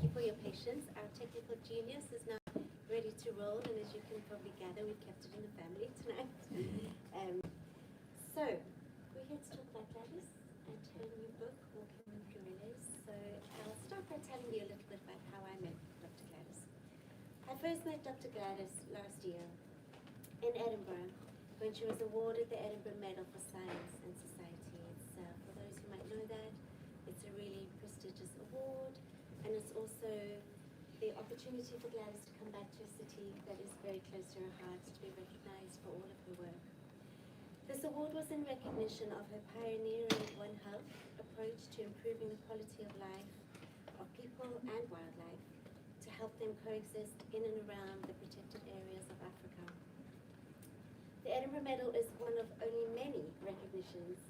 you for your patience. Our technical genius is now ready to roll, and as you can probably gather, we've kept it in the family tonight. So, we're here to talk about Gladys and her new book, Walking with Gorillas. So, I'll start by telling you a little bit about how I met Dr. Gladys. I first met Dr. Gladys last year in Edinburgh when she was awarded the Edinburgh Medal for Science and Society. It's, for those who might know that, it's a really prestigious award, and it's also the opportunity for Gladys to come back to a city that is very close to her heart, to be recognized for all of her work. This award was in recognition of her pioneering One Health approach to improving the quality of life of people and wildlife to help them coexist in and around the protected areas of Africa. The Edinburgh Medal is one of only many recognitions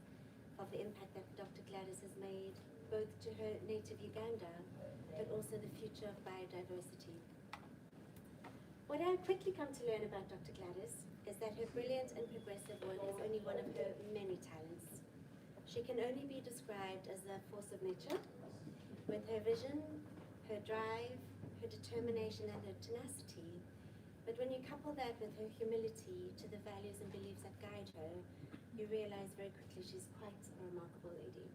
of the impact that Dr. Gladys has made both to her native Uganda but also the future of biodiversity. What I quickly come to learn about Dr. Gladys is that her brilliant and progressive work is only one of her many talents. She can only be described as a force of nature, with her vision, her drive, her determination and her tenacity. But when you couple that with her humility to the values and beliefs that guide her, you realize very quickly she's quite a remarkable lady.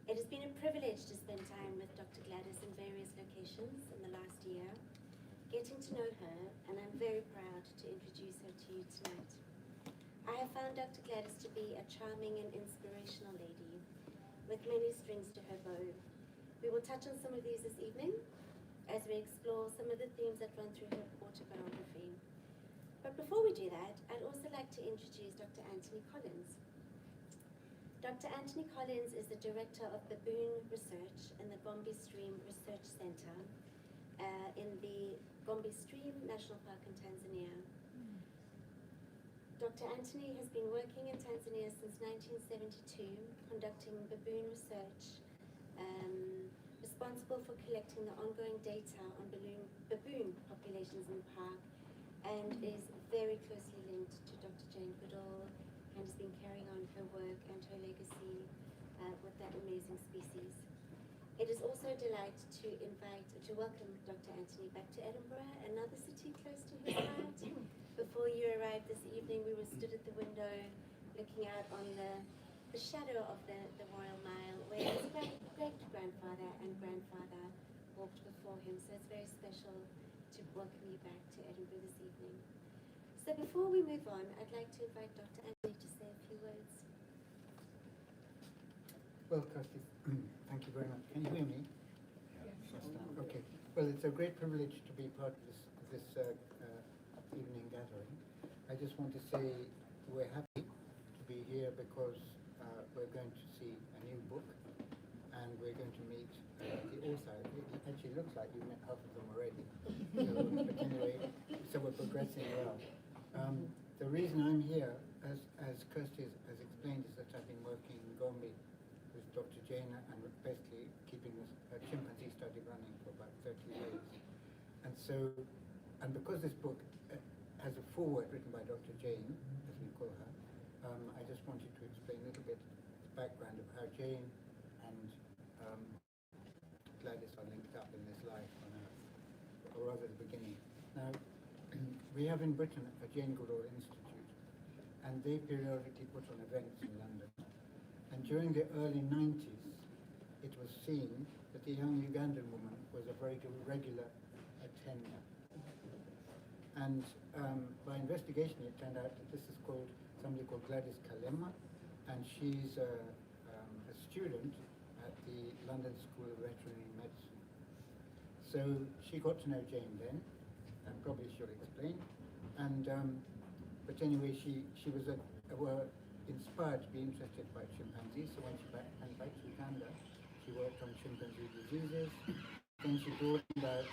It has been a privilege to spend time with Dr. Gladys in various locations in the last year, getting to know her, and I'm very proud to introduce her to you tonight. I have found Dr. Gladys to be a charming and inspirational lady with many strings to her bow. We will touch on some of these this evening as we explore some of the themes that run through her autobiography. But before we do that, I'd also like to introduce Dr. Anthony Collins. Dr. Anthony Collins is the Director of Baboon Research in the Gombe Stream Research Center in the Gombe Stream National Park in Tanzania. Dr. Anthony has been working in Tanzania since 1972, conducting baboon research, responsible for collecting the ongoing data on baboon populations in the park, and is very closely linked to Dr. Jane Goodall, and has been carrying on her work and her legacy with that amazing species. It is also a delight to welcome Dr. Anthony back to Edinburgh, another city close to his heart. Before you arrived this evening, we were stood at the window looking out on the shadow of the Royal Mile, where his great-grandfather and grandfather walked before him. So it's very special to welcome you back to Edinburgh this evening. So before we move on, I'd like to invite Dr. Anthony to say a few words. Well, Kirsty, thank you very much. Can you hear me? Yes. Okay. Well, it's a great privilege to be part of this evening gathering. I just want to say we're happy to be here because we're going to see a new book, and we're going to meet the author. It actually looks like you've met half of them already. But anyway, so we're progressing well. The reason I'm here, as Kirsty has explained, is that I've been working in Gombe with Dr. Jane and basically keeping this chimpanzee study running for about 30 years. And because this book has a foreword written by Dr. Jane, as we call her, I just wanted to explain a little bit the background of how Jane and Gladys are linked up in this life on Earth, or rather the beginning. Now, we have in Britain a Jane Goodall Institute, and they periodically put on events in London. And during the early 90s, it was seen that the young Ugandan woman was a very regular attender. And by investigation, it turned out that this is somebody called Gladys Kalema, and she's a student at the London School of Veterinary Medicine. So she got to know Jane then, and probably she'll explain. And but anyway, she was inspired to be interested by chimpanzees. So when she went back to Uganda, she worked on chimpanzee diseases. Then she broadened out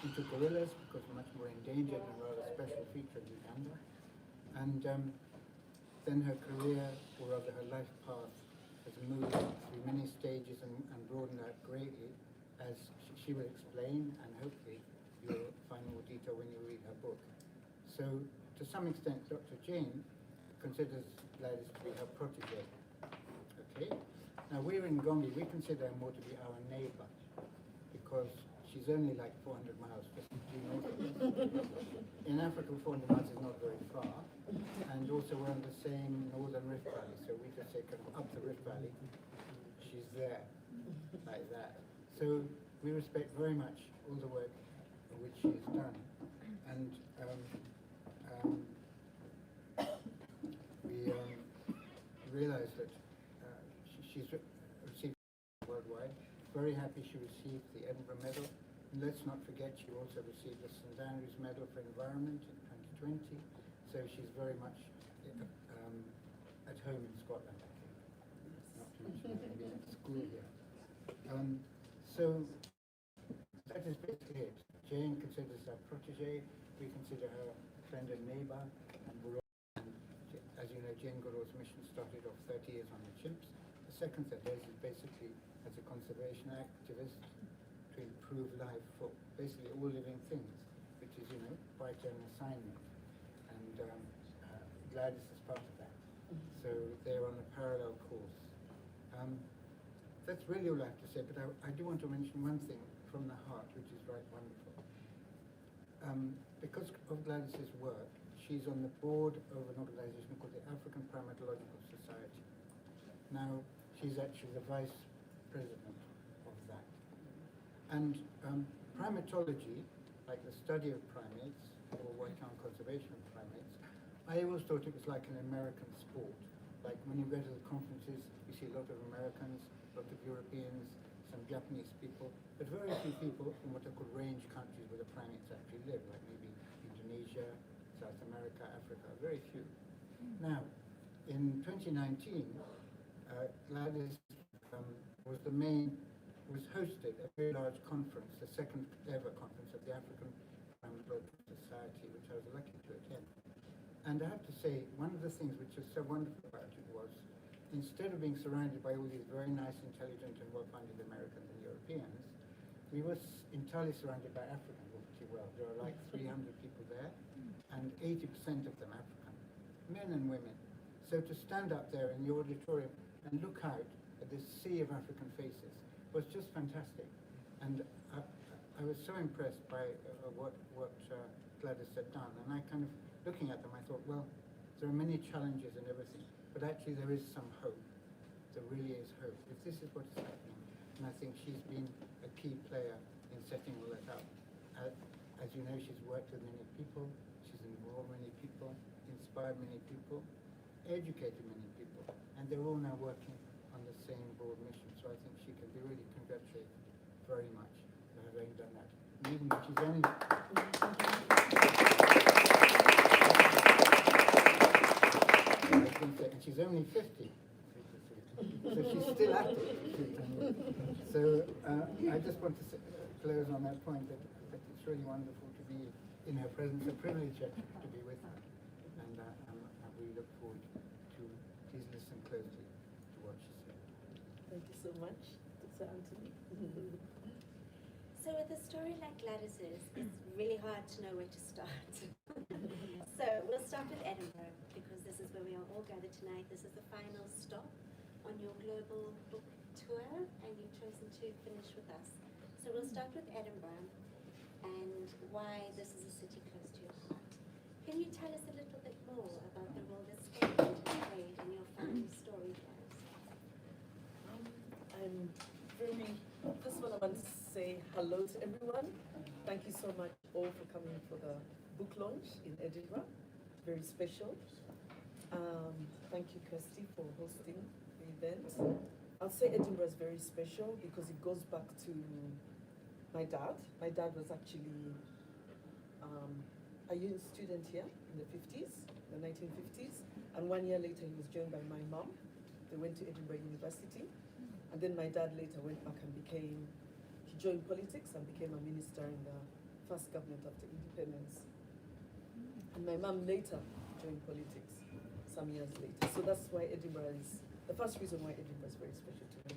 into gorillas because they're much more endangered and rather special feature of Uganda. And then her career, or rather her life path, has moved through many stages and broadened out greatly, as she will explain, and hopefully you'll find more detail when you read her book. So, to some extent, Dr. Jane considers Gladys to be her protege. Okay? Now, we're in Gombe, we consider her more to be our neighbor, because she's only like 400 miles just due north of us. In Africa, 400 miles is not very far, and also we're on the same northern Rift Valley, so we just say kind of up the Rift Valley, she's there, like that. So we respect very much all the work which she's done, and we realize that she's received worldwide. Very happy she received the Edinburgh Medal. And let's not forget she also received the St Andrews Medal for Environment in 2020. So she's very much at home in Scotland, I think. Not to mention maybe at school here. So that is basically it. Jane considers her protege. We consider her friend and neighbour. And we're all, as you know, Jane Goodall's mission started off 30 years on the chimps. The second 30 years is basically as a conservation activist to improve life for basically all living things, which is, you know, quite an assignment. And Gladys is part of that. So they're on a parallel course. That's really all I have to say, but I do want to mention one thing from the heart, which is right wonderful. Because of Gladys's work, she's on the board of an organization called the African Primatological Society. Now, she's actually the vice president of that. And primatology, like the study of primates, or working on conservation of primates, I always thought it was like an American sport. Like when you go to the conferences, you see a lot of Americans, a lot of Europeans, some Japanese people, but very few people from what are called range countries where the primates actually live, like maybe Indonesia, South America, Africa, very few. Now, in 2019, Gladys was hosted a very large conference, the second ever conference of the African Primatological Society, which I was lucky to attend. And I have to say, one of the things which was so wonderful about it was, instead of being surrounded by all these very nice, intelligent and well-funded Americans and Europeans, we were entirely surrounded by Africans, pretty well. There are like 300 people there, and 80% of them African, men and women. So to stand up there in the auditorium and look out at this sea of African faces was just fantastic. And I was so impressed by what Gladys had done. And I kind of, looking at them, I thought, well, there are many challenges and everything, but actually there is some hope. There really is hope. If this is what is happening, and I think she's been a key player in setting all that up. As you know, she's worked with many people, she's involved many people, inspired many people, educated many people, and they're all now working on the same broad mission. So I think she can be really congratulated very much for having done that. And even though she's only and she's only 50, so she's still at it. So I just want to close on that point that it's really wonderful to be in her presence, a privilege actually to be with her, and I really look forward to please listen closely to what she said. Thank you so much, Dr. Anthony. So with a story like Gladys's, it's really hard to know where to start. So we'll start with Edinburgh, because this is where we are all gathered tonight. This is the final stop on your global book tour, and you've chosen to finish with us. So we'll start with Edinburgh and why this is a city close to your heart. Can you tell us a little bit more about the role that Scotland played in your family story, guys? I'm very, first of all, I want to say hello to everyone. Thank you so much all for coming for the book launch in Edinburgh. Very special. Thank you, Kirsty, for hosting the event. I'll say Edinburgh is very special because it goes back to my dad. My dad was actually a young student here in the 50s, the 1950s. And 1 year later, he was joined by my mom. They went to Edinburgh University. And then my dad later went back and he joined politics and became a minister in the first government after independence. And my mom later joined politics some years later. So that's why Edinburgh is, the first reason why Edinburgh is very special to me.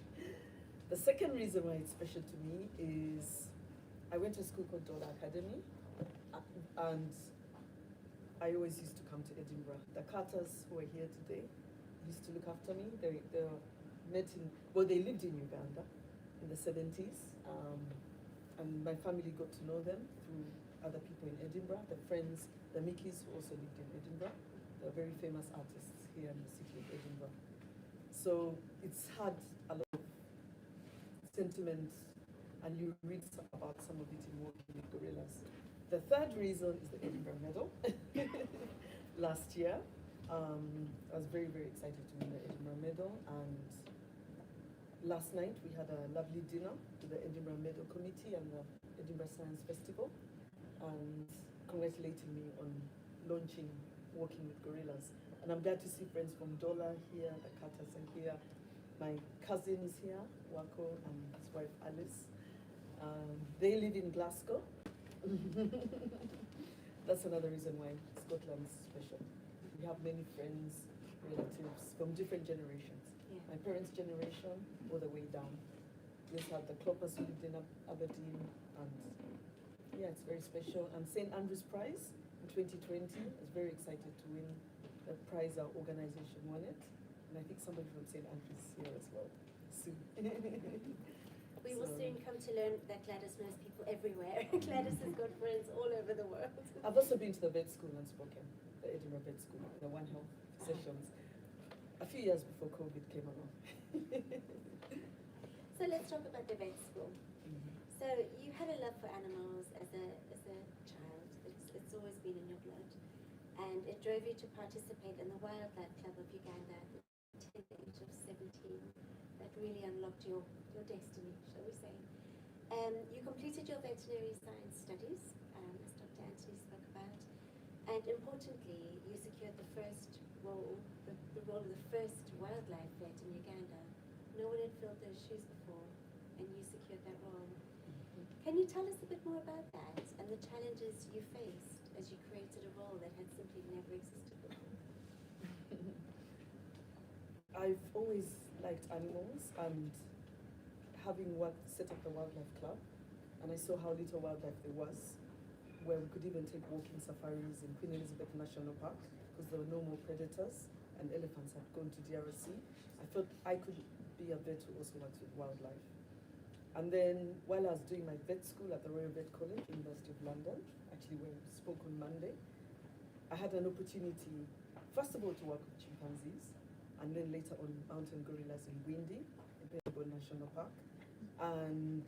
The second reason why it's special to me is I went to a school called Dollar Academy, and I always used to come to Edinburgh. The Carters who are here today used to look after me. They lived in Uganda in the 70s. and my family got to know them through other people in Edinburgh, the friends, the Mickeys who also lived in Edinburgh. They're very famous artists here in the city of Edinburgh. So it's had a lot of sentiment, and you read about some of it in Working with Gorillas. The third reason is the Edinburgh Medal. Last year, I was very, very excited to win the Edinburgh Medal, and last night we had a lovely dinner with the Edinburgh Medal Committee and the Edinburgh Science Festival, and congratulating me on launching Working with Gorillas. And I'm glad to see friends from Dola here, the Carters are here, my cousins here, Wako and his wife Alice. They live in Glasgow. That's another reason why Scotland is special. We have many friends, relatives from different generations. Yeah. My parents' generation, all the way down. We had the Cloppers who lived in Aberdeen, and yeah, it's very special. And St. Andrew's Prize in 2020, I was very excited to win the prize. Our organization won it, and I think somebody from St. Andrew's is here as well soon. We will soon come to learn that Gladys knows people everywhere. Gladys has got friends all over the world. I've also been to the vet school and spoken, the Edinburgh Vet School, the One Health sessions, a few years before COVID came along. So let's talk about the vet school. So you had a love for animals as a child. It's always been in your blood, and it drove you to participate in the Wildlife Club of Uganda at the tender age of 17. That really unlocked your destiny, shall we say. You completed your veterinary science studies, as Dr. Anthony spoke about, and importantly, you secured the first role, the role of the first wildlife vet in Uganda. No one had filled those shoes before, and you secured that role. Can you tell us a bit more about that and the challenges you faced as you created a role that had simply never existed before? I've always liked animals, and having set up the Wildlife Club, and I saw how little wildlife there was, where we could even take walking safaris in Queen Elizabeth National Park, because there were no more predators and elephants had gone to DRC. I thought I could be a vet who also works with wildlife. And then while I was doing my vet school at the Royal Vet College, University of London, actually where we spoke on Monday, I had an opportunity, first of all, to work with chimpanzees, and then later on mountain gorillas in Windy, in Penable National Park. And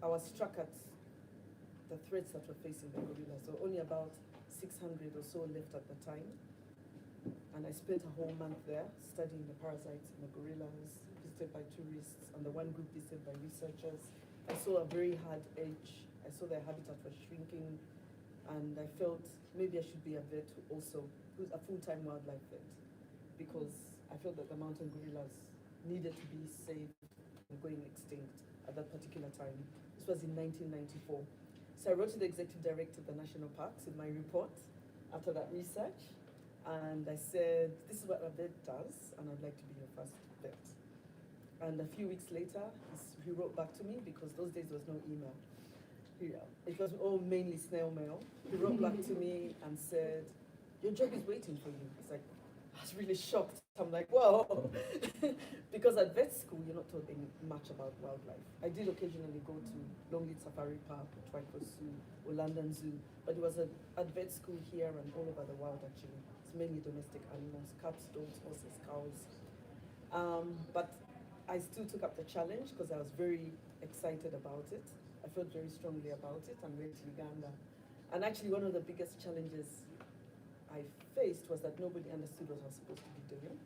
I was struck at the threats that were facing the gorillas. So only about 600 or so left at the time. And I spent a whole month there studying the parasites in the gorillas, visited by tourists, and the one group visited by researchers. I saw a very hard edge. I saw their habitat was shrinking, and I felt maybe I should be a vet who's a full-time wildlife vet, because I felt that the mountain gorillas needed to be saved from going extinct at that particular time. This was in 1994. So I wrote to the executive director of the national parks in my report after that research, and I said, this is what a vet does, and I'd like to be your first vet. And a few weeks later, he wrote back to me, because those days there was no email. It was all mainly snail mail. He wrote back to me and said, your job is waiting for you. It's like, I was really shocked. I'm like, whoa. Because at vet school, you're not taught much about wildlife. I did occasionally go to Longleat Safari Park, or Twyford Zoo, or London Zoo, but it was at vet school here and all over the world, actually. It's mainly domestic animals, cats, dogs, horses, cows. But I still took up the challenge because I was very excited about it. I felt very strongly about it, and went to Uganda. And actually, one of the biggest challenges I faced was that nobody understood what I was supposed to be doing.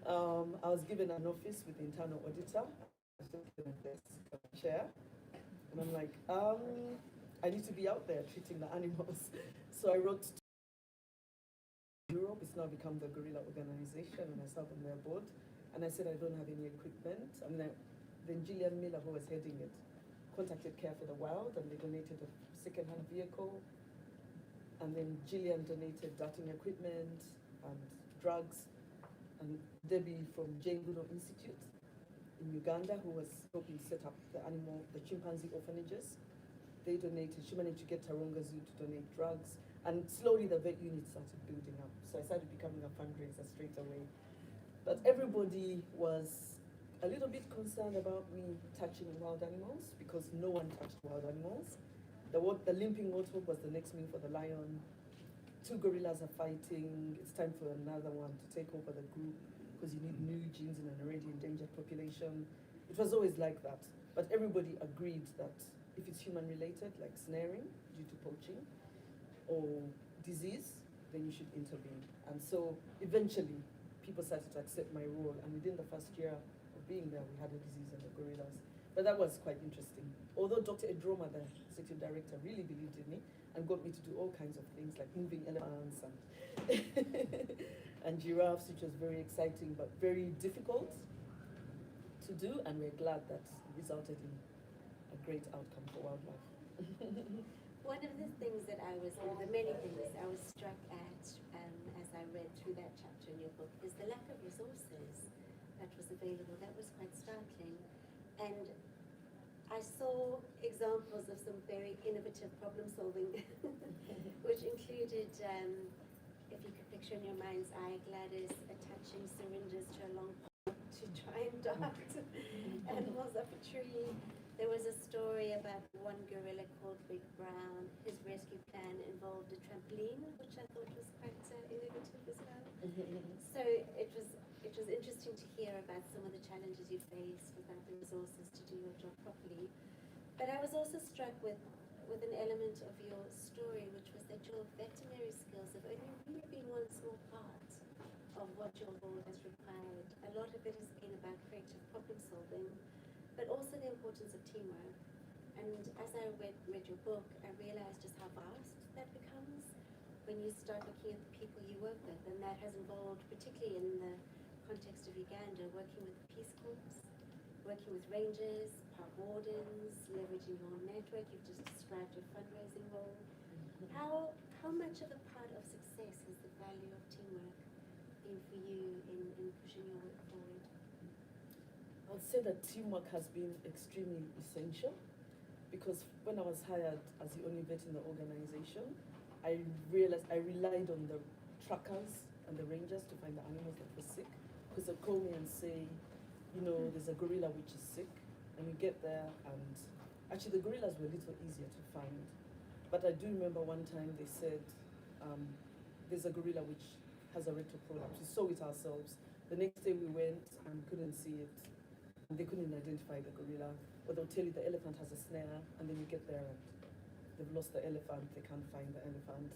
I was given an office with the internal auditor. I was just given a desk, a chair, and I'm like, I need to be out there treating the animals. So I wrote to Europe. It's now become the Gorilla Organization, and I serve on their board. And I said I don't have any equipment. And then Gillian Miller, who was heading it, contacted Care for the Wild, and they donated a second-hand vehicle. And then Gillian donated darting equipment and drugs. And Debbie from Jane Goodall Institute in Uganda, who was hoping to set up the chimpanzee orphanages, they donated. She managed to get Taronga Zoo to donate drugs. And slowly the vet unit started building up. So I started becoming a fundraiser straight away. But everybody was a little bit concerned about me touching wild animals because no one touched wild animals. The limping warthog was the next meal for the lion. 2 gorillas are fighting. It's time for another one to take over the group because you need new genes in an already endangered population. It was always like that. But everybody agreed that if it's human related, like snaring due to poaching or disease, then you should intervene. And so eventually people started to accept my role. And within the first year of being there, we had a disease in the gorillas. But that was quite interesting. Although Dr. Edroma, the executive director, really believed in me and got me to do all kinds of things like moving elephants and, and giraffes, which was very exciting but very difficult to do. And we're glad that resulted in a great outcome for wildlife. One of the things that the many things I was struck at as I read through that chapter in your book is the lack of resources that was available. That was quite startling. And I saw examples of some very innovative problem solving, which included, if you could picture in your mind's eye, Gladys attaching syringes to a long pole to try and dart animals up a tree. There was a story about one gorilla called Big Brown. His rescue plan involved a trampoline, which I thought was quite innovative as well. So it was interesting to hear about some of the challenges you faced without the resources to do your job properly. But I was also struck with an element of your story, which was that your veterinary skills have only really been one small part of what your role has required. A lot of it has been about creative problem solving, but also the importance of teamwork. And as I read your book, I realized just how vast that becomes when you start looking at the people you work with, and that has involved, particularly in the context of Uganda, working with the Peace Corps, working with rangers, park wardens, leveraging your network. You've just described your fundraising role. How much of a part of success has the value of teamwork been for you in pushing your work forward? I would say that teamwork has been extremely essential because when I was hired as the only vet in the organization, I realized I relied on the trackers and the rangers to find the animals that were sick. Because they'd call me and say, there's a gorilla which is sick, and we get there, and actually the gorillas were a little easier to find. But I do remember one time they said, there's a gorilla which has a rectal prolapse. We saw it ourselves. The next day we went and couldn't see it. And they couldn't identify the gorilla. Or they'll tell you the elephant has a snare, and then you get there and they've lost the elephant, they can't find the elephant.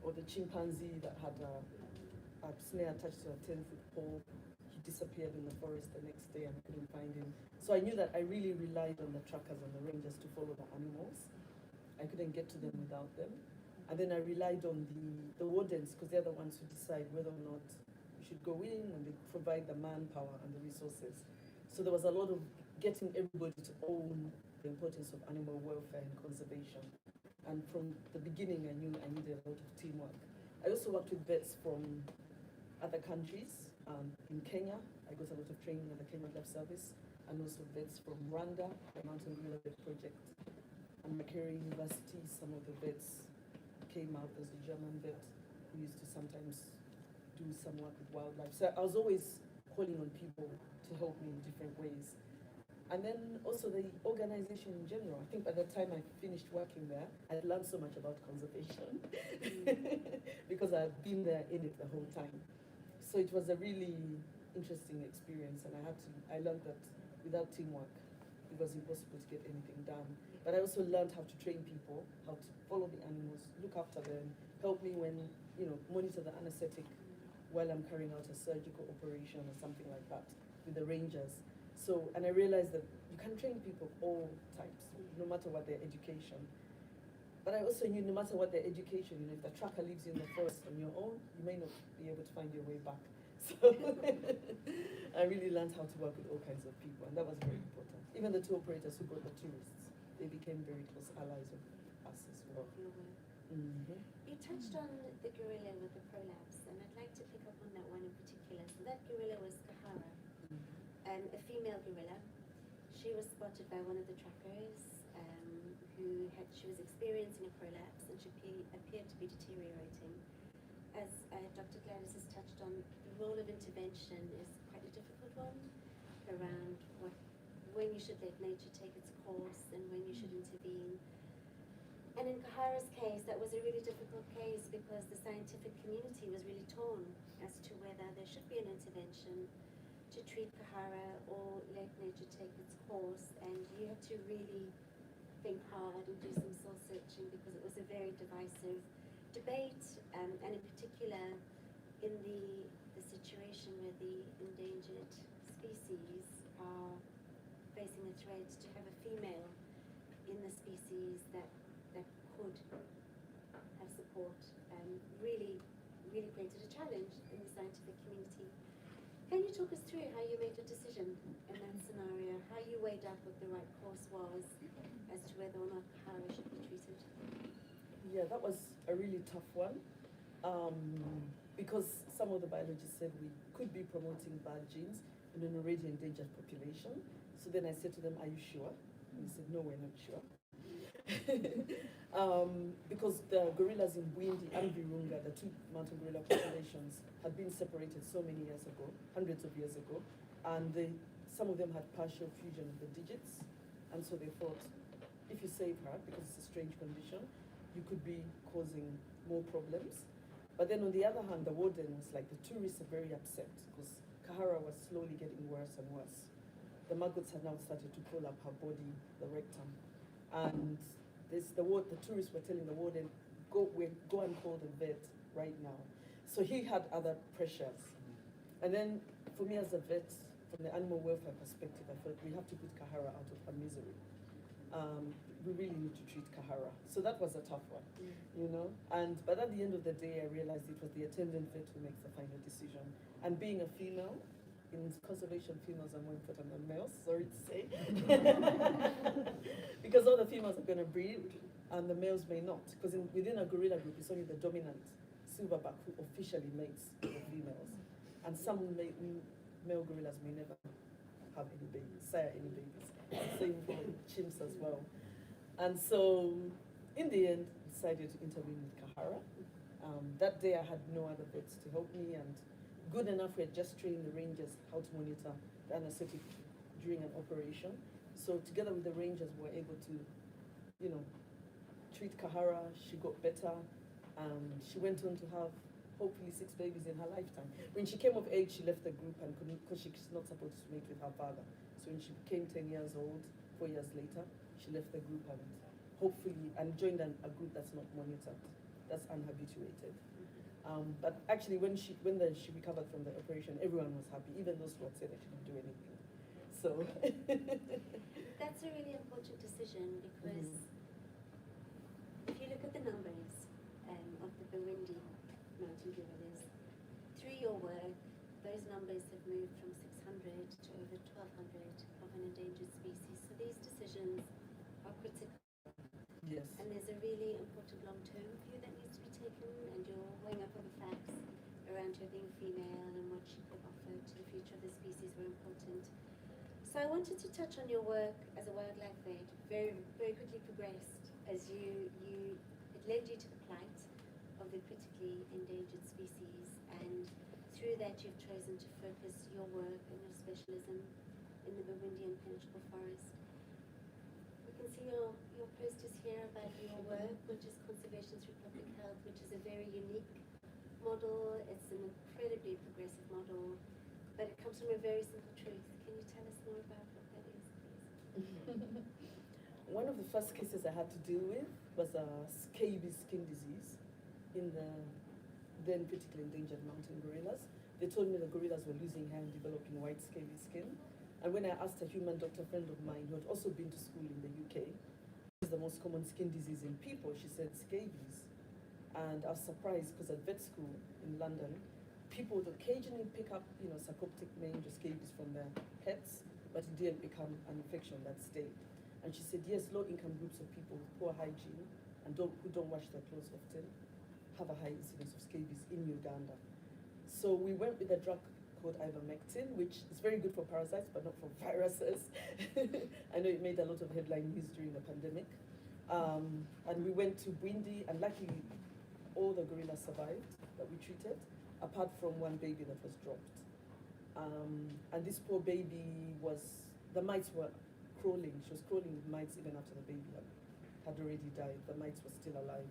Or the chimpanzee that had a snare attached to a 10-foot pole, he disappeared in the forest the next day and couldn't find him. So I knew that I really relied on the trackers and the rangers to follow the animals. I couldn't get to them without them. And then I relied on the wardens, because they're the ones who decide whether or not you should go in, and they provide the manpower and the resources. So there was a lot of getting everybody to own the importance of animal welfare and conservation. And from the beginning, I knew I needed a lot of teamwork. I also worked with vets from other countries. In Kenya, I got a lot of training at the Kenya Wildlife Service, and also vets from Rwanda, the Mountain Gorilla Vet Project, and Makerere University. Some of the vets came out. There's a German vet who used to sometimes do some work with wildlife. So I was always calling on people to help me in different ways. And then also the organization in general. I think by the time I finished working there, I learned so much about conservation because I've been there in it the whole time. So it was a really interesting experience, and I learned that without teamwork, it was impossible to get anything done. But I also learned how to train people, how to follow the animals, look after them, help me when, monitor the anesthetic while I'm carrying out a surgical operation or something like that with the rangers. So, and I realized that you can train people of all types, no matter what their education. But I also knew no matter what their education, if the tracker leaves you in the forest on your own, you may not be able to find your way back. So I really learned how to work with all kinds of people, and that was very important. Even the tour operators who brought the tourists, they became very close allies of us as well. You touched on the gorilla with the prolapse, and I'd like to pick up on that one in particular. So that gorilla was Kahara, a female gorilla. She was spotted by one of the trackers. She was experiencing a prolapse, and she appeared to be deteriorating. As Dr. Gladys has touched on, the role of intervention is quite a difficult one. around when you should let nature take its course and when you should intervene. And in Kahara's case, that was a really difficult case because the scientific community was really torn as to whether there should be an intervention to treat Kahara or let nature take its course. And you had to really think hard and do some soul searching because it was a very divisive debate, and in particular in the situation where the endangered species are facing a threat to have a female in the species that could have support, really created a challenge in the scientific community. Can you talk us through how you made a decision in that scenario, how you weighed up what the right course was as to whether or not Kahara should be treated? Yeah, that was a really tough one, because some of the biologists said we could be promoting bad genes in an already endangered population. So then I said to them, are you sure? And they said, no, we're not sure. Because the gorillas in Bwindi and Virunga, the two mountain gorilla populations, had been separated so many years ago, hundreds of years ago, and some of them had partial fusion of the digits, and so they thought, if you save her, because it's a strange condition, you could be causing more problems. But then on the other hand, the warden was like, the tourists are very upset because Kahara was slowly getting worse and worse. The maggots had now started to pull up her body, the rectum, and the tourists were telling the warden, go and call the vet right now. So he had other pressures. And then for me as a vet, from the animal welfare perspective, I thought we have to put Kahara out of her misery. We really need to treat Kahara. So that was a tough one, you know. But at the end of the day, I realized it was the attendant vet who makes the final decision. And being a female, in conservation, females are more important than males, sorry to say. Because all the females are going to breed, and the males may not. Because within a gorilla group, it's only the dominant silverback who officially mates with the females. And some male gorillas may never have any babies, sire any babies. Same for chimps as well. And so, in the end, decided to intervene with Kahara. That day I had no other vets to help me, and good enough, we had just trained the rangers how to monitor the anesthetic during an operation. So together with the rangers, we were able to, treat Kahara. She got better. She went on to have hopefully 6 babies in her lifetime. When she came of age, she left the group and couldn't, because she's not supposed to mate with her father. So when she became 10 years old, 4 years later, she left the group and joined a group that's not monitored, that's unhabituated. But actually, when she recovered from the operation, everyone was happy, even those who had said that she didn't do anything. So that's a really important decision because if you look at the numbers of the Burundi mountain gorillas, through your work, those numbers have moved from 600 to over 1,200 of an endangered species. So these decisions are critical. yes. And there's a really important long-term view that needs to be taken, and you're weighing up all the facts around her being female and what she could offer to the future of the species were important. So I wanted to touch on your work as a wildlife vet. Very, very quickly progressed as it led you to the plight of the critically endangered species, and through that you've chosen to focus your work and your specialism in the Burundian penetrable forest. You can see your posters here about your work, which is conservation through public health, which is a very unique model. It's an incredibly progressive model, but it comes from a very simple truth. Can you tell us more about what that is, please? One of the first cases I had to deal with was a scabies skin disease in the then critically endangered mountain gorillas. They told me the gorillas were losing hair and developing white scaly skin. And when I asked a human doctor friend of mine who had also been to school in the UK, what is the most common skin disease in people, she said scabies. And I was surprised because at vet school in London, people would occasionally pick up, sarcoptic mange or scabies from their pets, but it didn't become an infection that stayed. And she said, yes, low-income groups of people with poor hygiene and who don't wash their clothes often have a high incidence of scabies in Uganda. So we went with a drug called ivermectin, which is very good for parasites, but not for viruses. I know it made a lot of headline news during the pandemic. And we went to Bwindi, and luckily all the gorillas survived that we treated, apart from one baby that was dropped. And this poor baby the mites were crawling. She was crawling with mites even after the baby had already died. The mites were still alive.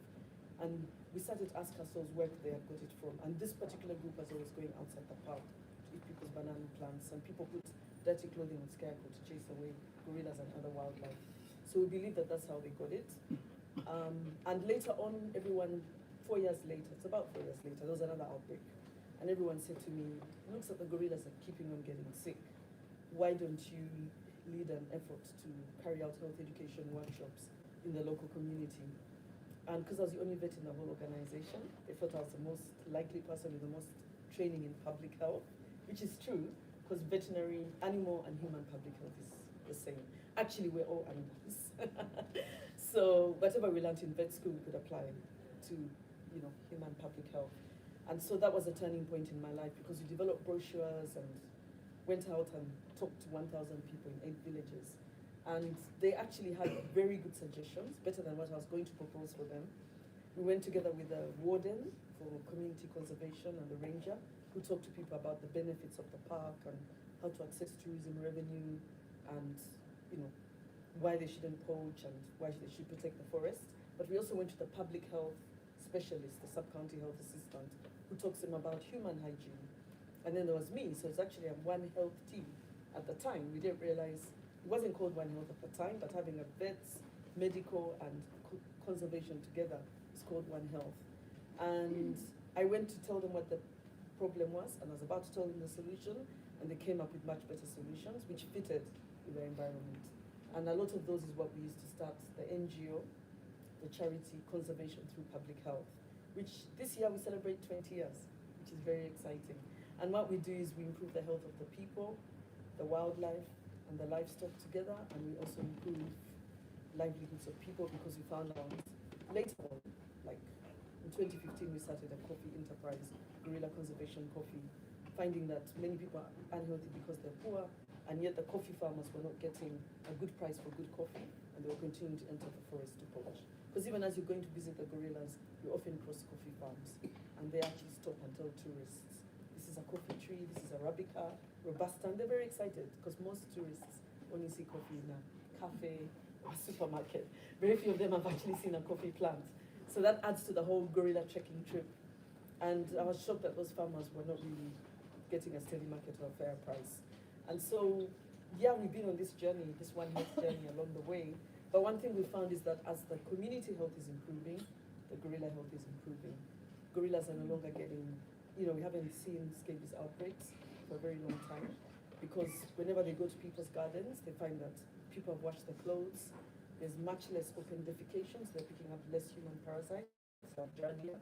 And we started to ask ourselves where they had got it from. And this particular group was always going outside the park to eat people's banana plants. And people put dirty clothing on scarecrow to chase away gorillas and other wildlife. So we believe that that's how they got it. And later on, 4 years later, it's about 4 years later, there was another outbreak. And everyone said to me, looks like the gorillas are keeping on getting sick. Why don't you lead an effort to carry out health education workshops in the local community? And because I was the only vet in the whole organization, they thought I was the most likely person with the most training in public health, which is true, because veterinary, animal and human public health is the same. Actually, we're all animals. So whatever we learned in vet school, we could apply to, human public health. And so that was a turning point in my life, because we developed brochures and went out and talked to 1,000 people in 8 villages. And they actually had very good suggestions, better than what I was going to propose for them. We went together with the warden for community conservation and the ranger, who talked to people about the benefits of the park and how to access tourism revenue and, why they shouldn't poach and why they should protect the forest. But we also went to the public health specialist, the sub-county health assistant, who talks to them about human hygiene. And then there was me, so it's actually a One Health team. At the time, we didn't realize, it wasn't called One Health at the time, but having a vets, medical, and conservation together is called One Health. And I went to tell them what the problem was, and I was about to tell them the solution, and they came up with much better solutions, which fitted with the environment. And a lot of those is what we used to start the NGO, the charity Conservation Through Public Health, which this year we celebrate 20 years, which is very exciting. And what we do is we improve the health of the people, the wildlife, and the livestock together, and we also improve livelihoods of people, because we found out later on, like in 2015, we started a coffee enterprise, Gorilla Conservation Coffee, finding that many people are unhealthy because they're poor, and yet the coffee farmers were not getting a good price for good coffee, and they were continuing to enter the forest to poach. Because even as you're going to visit the gorillas, you often cross coffee farms, and they actually stop and tell tourists, this is a coffee tree, this is Arabica, Robusta, and they're very excited, because most tourists only see coffee in a cafe or a supermarket. Very few of them have actually seen a coffee plant. So that adds to the whole gorilla trekking trip. And I was shocked that those farmers were not really getting a steady market or a fair price. And so, yeah, we've been on this journey, this One Health journey along the way. But one thing we found is that as the community health is improving, the gorilla health is improving. Gorillas are no longer getting, we haven't seen scabies outbreaks for a very long time, because whenever they go to people's gardens, they find that people have washed their clothes, there's much less open defecation, so they're picking up less human parasites, like Giardia,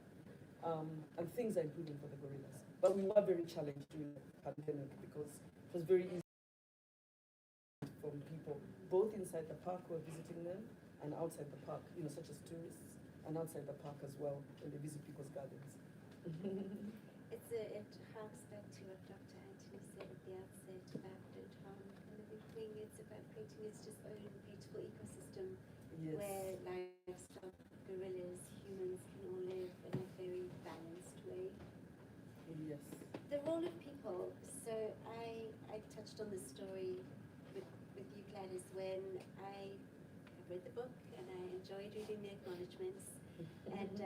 and things are improving for the gorillas. But we were very challenged during the pandemic, because it was very easy from people, both inside the park who are visiting them and outside the park, such as tourists, and outside the park as well, when they visit people's gardens. It harks back to what Dr. Anthony said at the outset about don't harm the living thing. It's about creating its just own beautiful ecosystem, Yes. where livestock, gorillas, humans can all live in a very balanced way. Yes. The role of people. So I touched on this story with you, Gladys, when I read the book and I enjoyed reading the acknowledgements. And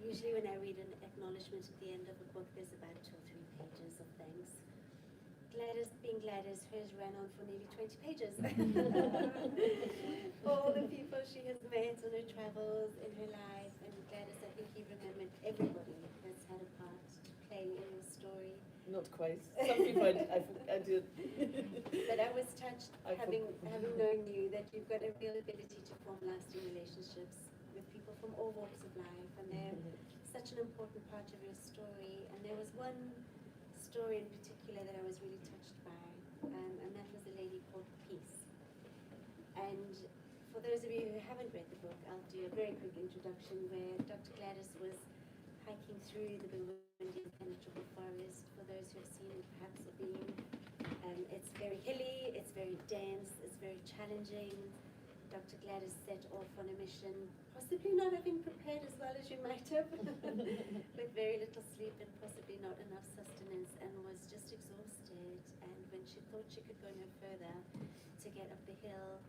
usually when I read an acknowledgement at the end of a book, there's about 2 or 3 pages of thanks. Gladys, being Gladys, hers ran on for nearly 20 pages. For all the people she has met on her travels in her life. And Gladys, I think you remembered everybody that's had a part to play in your story. Not quite. Some people I did. But I was touched, having known you, that you've got a real ability to form lasting relationships with people from all walks of life, and they're such an important part of your story. And there was one story in particular that I was really touched by, and that was a lady called Peace. And for those of you who haven't read the book, I'll do a very quick introduction where Dr. Gladys was hiking through the Burgundian impenetrable forest. For those who have seen it, perhaps have been, it's very hilly, it's very dense, it's very challenging, Dr. Gladys set off on a mission, possibly not having prepared as well as you might have, with very little sleep and possibly not enough sustenance, and was just exhausted. And when she thought she could go no further to get up the hill,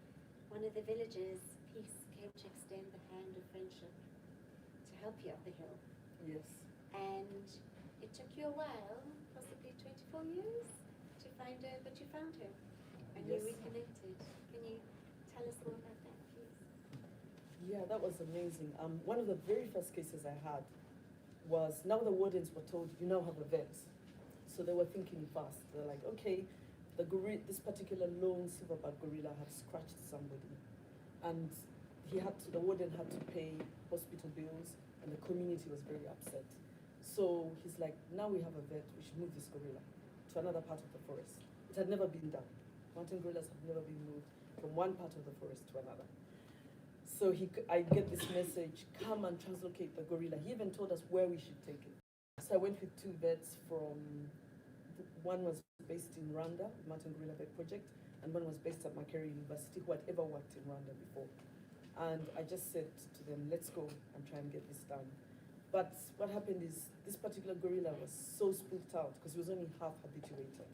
one of the villagers, Peace, came to extend the hand of friendship to help you up the hill. Yes. And it took you a while, possibly 24 years, to find her, but you found her, and you Yes. reconnected. Can you tell us more about that, please? Yeah, that was amazing. One of the very first cases I had was, now the wardens were told, you now have a vet. So they were thinking fast. They're like, okay, this particular lone silverback gorilla had scratched somebody. And the warden had to pay hospital bills, and the community was very upset. So he's like, now we have a vet, we should move this gorilla to another part of the forest. It had never been done. Mountain gorillas have never been moved from one part of the forest to another. So I get this message, come and translocate the gorilla. He even told us where we should take it. So I went with two vets one was based in Rwanda, Mountain Gorilla Vet Project, and one was based at Makerere University, who had ever worked in Rwanda before. And I just said to them, let's go and try and get this done. But what happened is, this particular gorilla was so spooked out because he was only half habituated.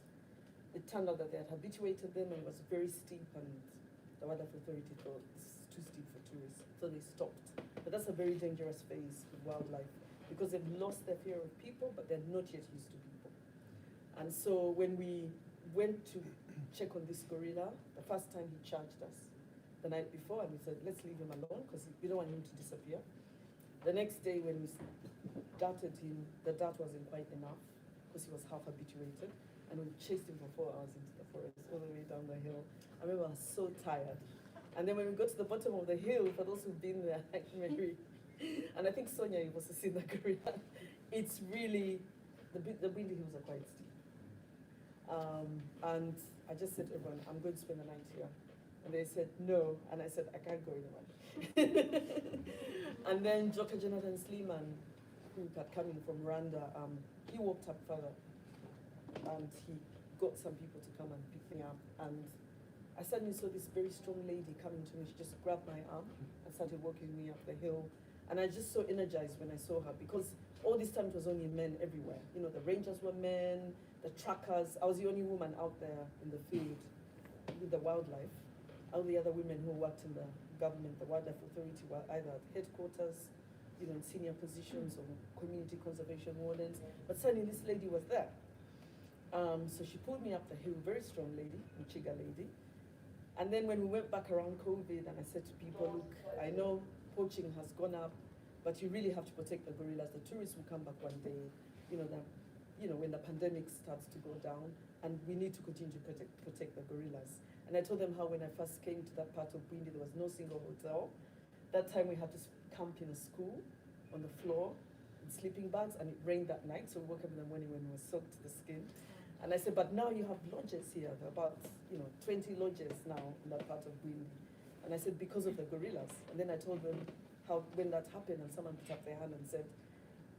It turned out that they had habituated them, and it was very steep, and the Wildlife Authority thought this is too steep for tourists, so they stopped. But that's a very dangerous phase with wildlife, because they've lost their fear of people, but they're not yet used to people. And so when we went to check on this gorilla, the first time he charged us the night before, and we said, let's leave him alone because we don't want him to disappear. The next day when we darted him, the dart wasn't quite enough because he was half habituated, and we chased him for 4 hours into the forest, all the way down the hill. I remember I was so tired. And then when we got to the bottom of the hill, for those who've been there, like Mary, and I think Sonia, you must have seen the gorilla, it's really, the windy hills are quite steep. And I just said to everyone, I'm going to spend the night here. And they said, no. And I said, I can't go anywhere. And then Dr. Jonathan Sleeman, who had come in from Rwanda, he walked up further. And he got some people to come and pick me up. And I suddenly saw this very strong lady coming to me. She just grabbed my arm and started walking me up the hill. And I just so energized when I saw her, because all this time it was only men everywhere. You know, the rangers were men, the trackers. I was the only woman out there in the field with the wildlife. All the other women who worked in the government, the Wildlife Authority, were either at headquarters, you know, in senior positions, or community conservation wardens. But suddenly this lady was there. So she pulled me up the hill, very strong lady, Michiga lady. And then when we went back around COVID, and I said to people, look, I know poaching has gone up, but you really have to protect the gorillas. The tourists will come back one day, when the pandemic starts to go down, and we need to continue to protect the gorillas. And I told them how when I first came to that part of Bwindi, there was no single hotel. That time we had to camp in a school on the floor in sleeping bags, and it rained that night, so we woke up in the morning when we were soaked to the skin. And I said, but now you have lodges here. There are about 20 lodges now in that part of Bwindi. And I said, because of the gorillas. And then I told them how when that happened, and someone put up their hand and said,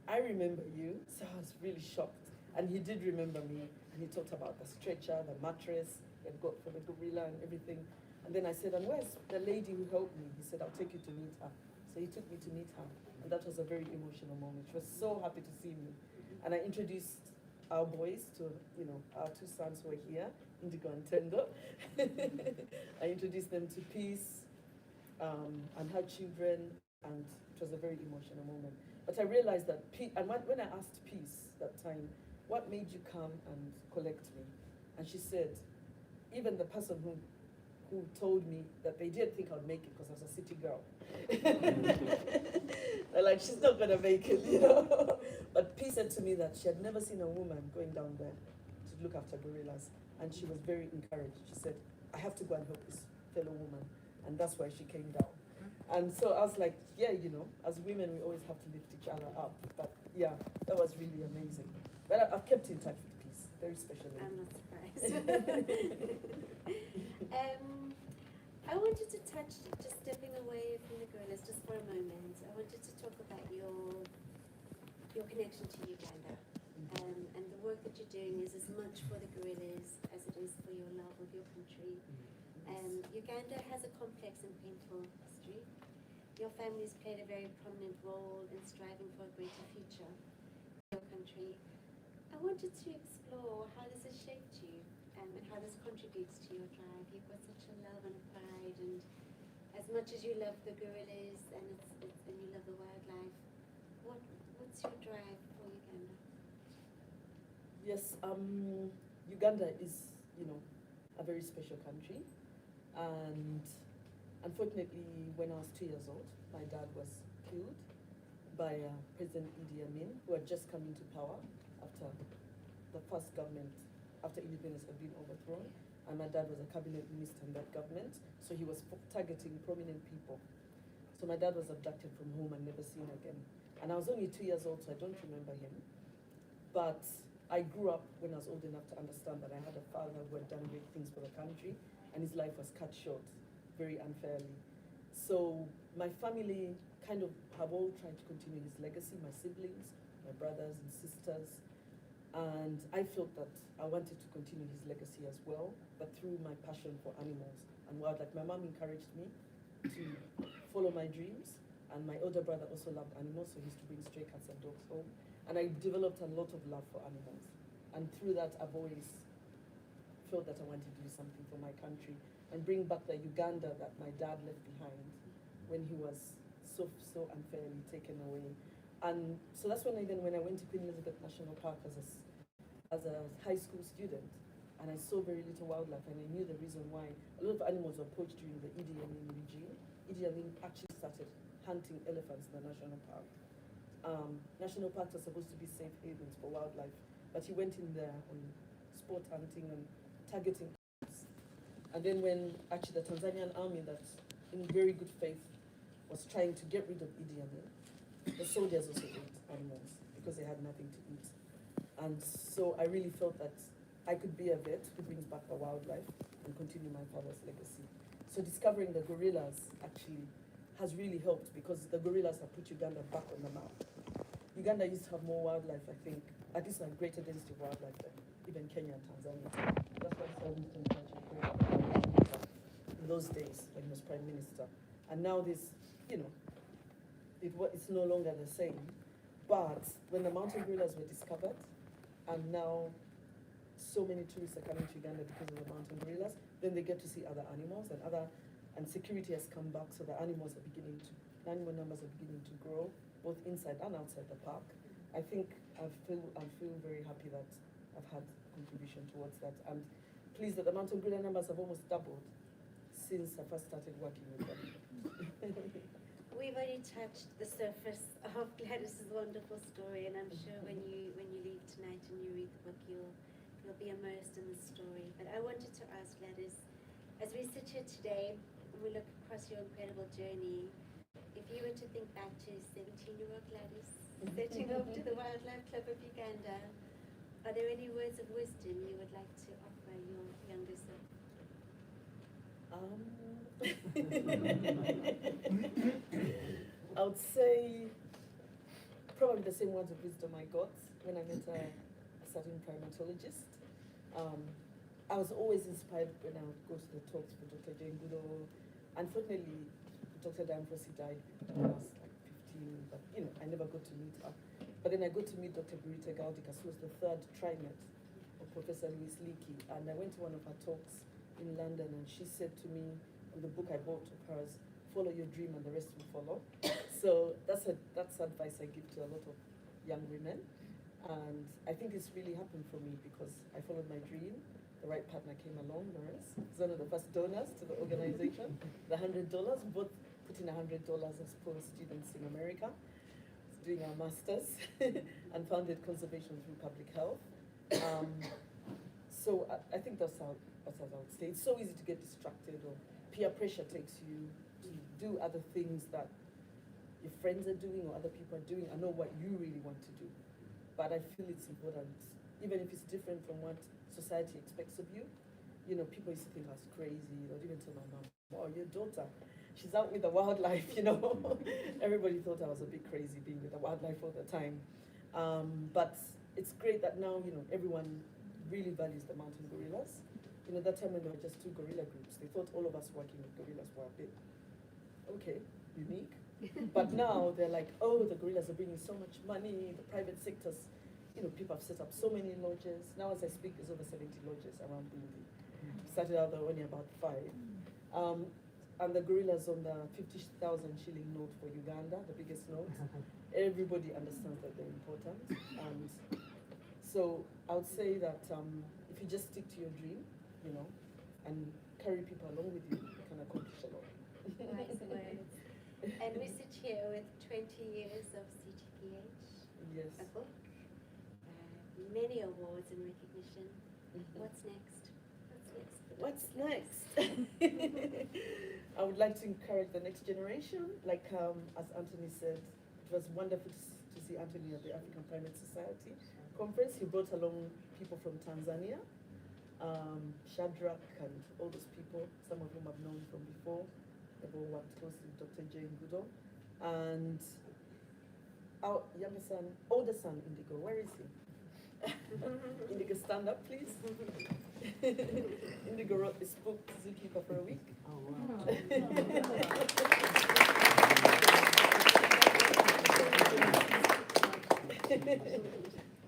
I remember you. So I was really shocked. And he did remember me. And he talked about the stretcher, the mattress he had got for the gorilla and everything. And then I said, and where's the lady who helped me? He said, I'll take you to meet her. So he took me to meet her. And that was a very emotional moment. She was so happy to see me. And I introduced our boys to, our two sons who are here, Indigo and Tendo. I introduced them to Peace and her children, and it was a very emotional moment. But I realized that when I asked Peace that time, what made you come and collect me? And she said, even the person who told me that they didn't think I would make it because I was a city girl. They're like, she's not gonna make it, But P said to me that she had never seen a woman going down there to look after gorillas, and she was very encouraged. She said, I have to go and help this fellow woman, and that's why she came down. And so I was like, yeah, as women, we always have to lift each other up. But yeah, that was really amazing. But I've kept in touch with Peace, very special lady. I'm not surprised. I wanted to touch, just stepping away from the gorillas just for a moment, I wanted to talk about your connection to Uganda. And the work that you're doing is as much for the gorillas as it is for your love of your country. Uganda has a complex and painful history. Your family's played a very prominent role in striving for a greater future in your country. I wanted to explore how this has shaped you and how this contributes to your drive. You've got such a love and a pride, and as much as you love the gorillas and you love the wildlife, what's your drive for Uganda? Yes, Uganda is, a very special country. And unfortunately, when I was 2 years old, my dad was killed by President Idi Amin, who had just come into power after the first government, after independence had been overthrown. And my dad was a cabinet minister in that government, so he was targeting prominent people. So my dad was abducted from home and never seen again. And I was only 2 years old, so I don't remember him. But I grew up when I was old enough to understand that I had a father who had done great things for the country, and his life was cut short very unfairly. So my family kind of have all tried to continue his legacy, my siblings, my brothers and sisters. And I felt that I wanted to continue his legacy as well, but through my passion for animals and wildlife. My mom encouraged me to follow my dreams, and my older brother also loved animals, so he used to bring stray cats and dogs home. And I developed a lot of love for animals. And through that, I've always felt that I wanted to do something for my country and bring back the Uganda that my dad left behind when he was so unfairly taken away. And so that's when I went to Queen Elizabeth National Park as a high school student, and I saw very little wildlife, and I knew the reason why. A lot of animals were poached during the Idi Amin regime. Idi Amin actually started hunting elephants in the national park. National parks are supposed to be safe havens for wildlife, but he went in there on sport hunting and targeting animals. And then when actually the Tanzanian army, that in very good faith was trying to get rid of Idi Amin, the soldiers also ate animals because they had nothing to eat. And so I really felt that I could be a vet who brings back the wildlife and continue my father's legacy. So discovering the gorillas actually has really helped, because the gorillas have put Uganda back on the map. Uganda used to have more wildlife, I think, at least a greater density of wildlife than even Kenya and Tanzania. That's why Winston Churchill in those days when he was Prime Minister. And now this, it's no longer the same. But when the mountain gorillas were discovered, and now so many tourists are coming to Uganda because of the mountain gorillas, then they get to see other animals, and security has come back, so the animal numbers are beginning to grow, both inside and outside the park. I think I feel very happy that I've had contribution towards that, and pleased that the mountain gorilla numbers have almost doubled since I first started working with them. We've only touched the surface of Gladys's wonderful story, and I'm sure when you leave tonight and you read the book, you'll be immersed in the story. But I wanted to ask Gladys, as we sit here today and we look across your incredible journey, if you were to think back to 17-year-old Gladys, setting off to the Wildlife Club of Uganda, are there any words of wisdom you would like to offer your younger self? I would say probably the same words of wisdom I got when I met a certain primatologist. I was always inspired when I would go to the talks for Dr. Jane Goodall. Unfortunately, Dr. Danfosi died when I was like 15, but I never got to meet her. But then I got to meet Dr. Burita Gaudikas, who was the third trimate of Professor Louis Leakey. And I went to one of her talks in London, and she said to me, in the book I bought of hers, follow your dream and the rest will follow. So that's advice I give to a lot of young women. And I think it's really happened for me because I followed my dream. The right partner came along, Norris. He's one of the first donors to the organization. The $100, both put in $100 as poor students in America, doing our masters, and founded Conservation Through Public Health. So I think that's how I would say. It's so easy to get distracted, or peer pressure takes you to do other things that your friends are doing or other people are doing, and know what you really want to do. But I feel it's important, even if it's different from what society expects of you. People used to think I was crazy, or even tell my mom, "Oh, your daughter, she's out with the wildlife." Everybody thought I was a bit crazy being with the wildlife all the time. But it's great that now everyone really values the mountain gorillas. You know, that time when there were just 2 gorilla groups, they thought all of us working with gorillas were a bit, okay, unique. But now they're like, oh, the gorillas are bringing so much money, the private sectors, you know, people have set up so many lodges. Now as I speak, there's over 70 lodges around Burundi. Started out there only about 5. And the gorillas on the 50,000 shilling note for Uganda, the biggest note, everybody understands that they're important. And so I would say that if you just stick to your dream, you know, and carry people along with you, you can accomplish a lot. Wise words. And we sit here with 20 years of CTPH, Yes. a book, many awards and recognition. Mhm. What's next? What's next? I would like to encourage the next generation. Like as Anthony said, it was wonderful to see Anthony at the African Primate Society conference. He brought along people from Tanzania, Shadrach and all those people, some of whom I've known from before. They've all worked closely with Dr. Jane Goodall. And our younger son, older son, Indigo, where is he? Indigo, stand up, please. Indigo wrote this book, Zookeeper for a Week. Oh, wow.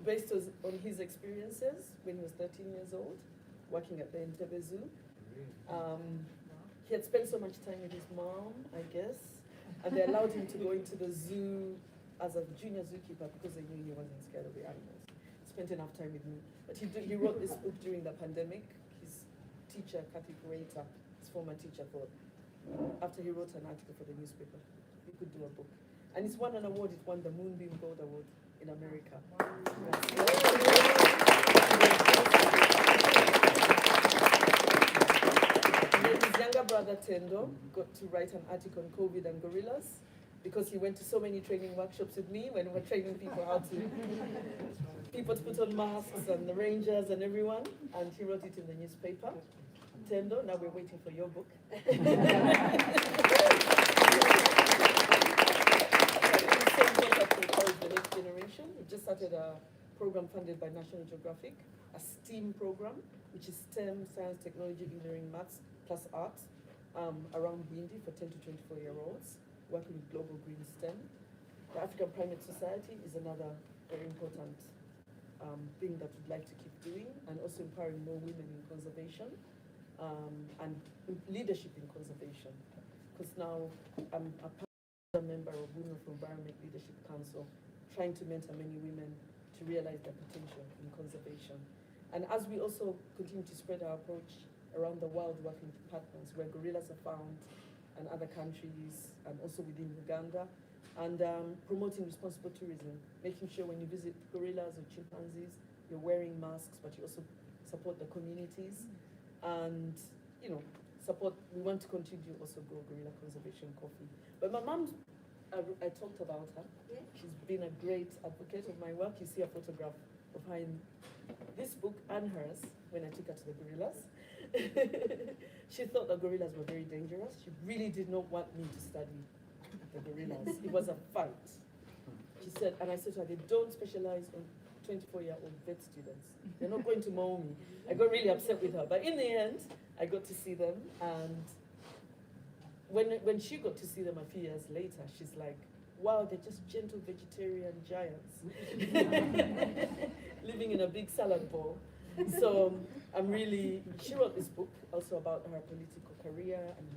Based on his experiences when he was 13 years old, working at the Entebbe Zoo. He had spent so much time with his mom, I guess, and they allowed him to go into the zoo as a junior zookeeper because they knew he wasn't scared of the animals. Spent enough time with me. But he wrote this book during the pandemic. His teacher, Kathy Kureita, his former teacher, thought, after he wrote an article for the newspaper, he could do a book. And it's won an award. It won the Moonbeam Gold Award in America. And then his younger brother, Tendo, got to write an article on COVID and gorillas because he went to so many training workshops with me when we were training people how to put on masks and the rangers and everyone, and he wrote it in the newspaper. Tendo, now we're waiting for your book. So to encourage the next generation. We just started a program funded by National Geographic, a STEAM program, which is STEM, science, technology, engineering, maths, plus art, around Bindi for 10 to 24-year-olds, working with Global Green STEM. The African Primate Society is another very important thing that we'd like to keep doing, and also empowering more women in conservation and leadership in conservation. Because now I'm a member of Women for Environment Leadership Council, trying to mentor many women to realize their potential in conservation. And as we also continue to spread our approach around the world, working with partners where gorillas are found and other countries, and also within Uganda, and promoting responsible tourism, making sure when you visit gorillas or chimpanzees, you're wearing masks, but you also support the communities, and you know, support. We want to continue also grow gorilla conservation coffee. But my mom, I talked about her. Yeah. She's been a great advocate of my work. You see a photograph of her in this book and hers when I took her to the gorillas. She thought the gorillas were very dangerous. She really did not want me to study the gorillas. It was a fight. She said, and I said to her, they don't specialize on 24-year-old vet students. They're not going to mow me. I got really upset with her. But in the end, I got to see them. And when she got to see them a few years later, she's like, wow, they're just gentle vegetarian giants living in a big salad bowl. So she wrote this book also about her political career and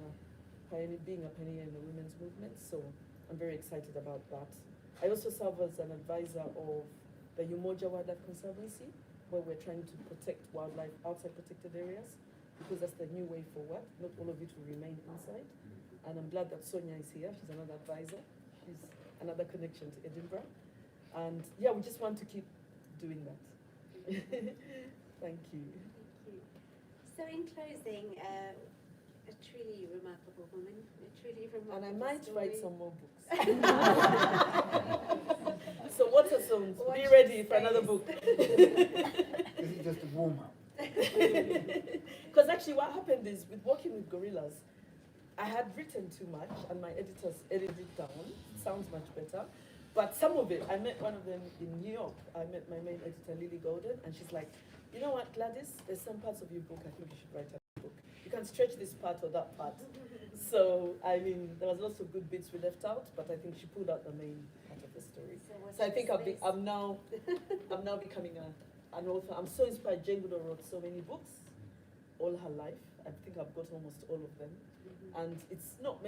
her being a pioneer in the women's movement. So I'm very excited about that. I also serve as an advisor of the Umoja Wildlife Conservancy, where we're trying to protect wildlife outside protected areas, because that's the new way forward. Not all of it will remain inside. And I'm glad that Sonia is here. She's another advisor. She's another connection to Edinburgh. And yeah, we just want to keep doing that. Thank you. Thank you. So in closing, a truly remarkable woman, a truly remarkable And I might story. write some more books. So Waterstones, Watch be ready this for another space. book. This is just a warm-up. Because actually what happened is, with working with gorillas, I had written too much and my editors edited it down. It sounds much better. But some of it, I met one of them in New York. I met my main editor, Lily Golden, and she's like, you know what, Gladys? There's some parts of your book I think you should write a book. You can stretch this part or that part. So, I mean, there was lots of good bits we left out, but I think she pulled out the main part of the story. So I think I'm now becoming an author. I'm so inspired. Jane Goodall wrote so many books all her life. I think I've got almost all of them. And it's not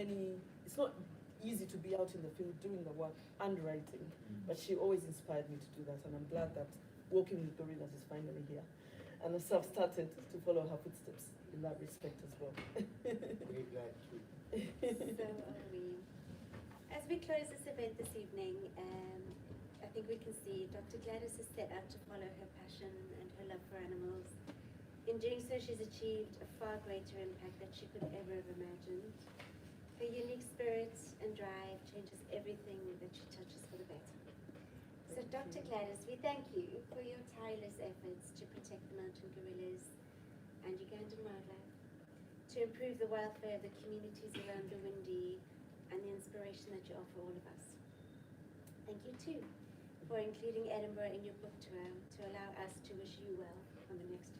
easy to be out in the field doing the work and writing, but she always inspired me to do that, and I'm glad that Walking with Gorillas is finally here. And so I've started to follow her footsteps in that respect as well. We're glad to. So are we. As we close this event this evening, I think we can see Dr. Gladys has set out to follow her passion and her love for animals. In doing so, she's achieved a far greater impact than she could ever have imagined. Her unique spirit and drive changes everything that she touches for the better. So Dr. Gladys, we thank you for your tireless efforts to protect the mountain gorillas and Ugandan wildlife, to improve the welfare of the communities around the Windy, and the inspiration that you offer all of us. Thank you too for including Edinburgh in your book tour to allow us to wish you well on the next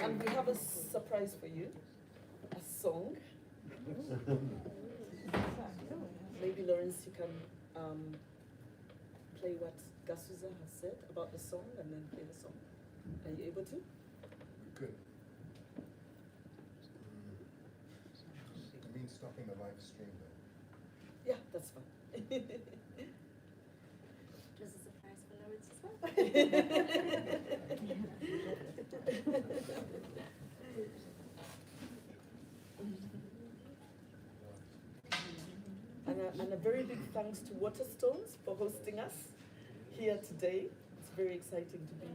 And we have a surprise for you, a song. Maybe Lawrence, you can play what Gasuza has said about the song and then play the song. Are you able to? Good. You mean stopping the live stream though? Yeah, that's fine. It was a surprise for Lawrence as well. And a very big thanks to Waterstones for hosting us here today. It's very exciting to be,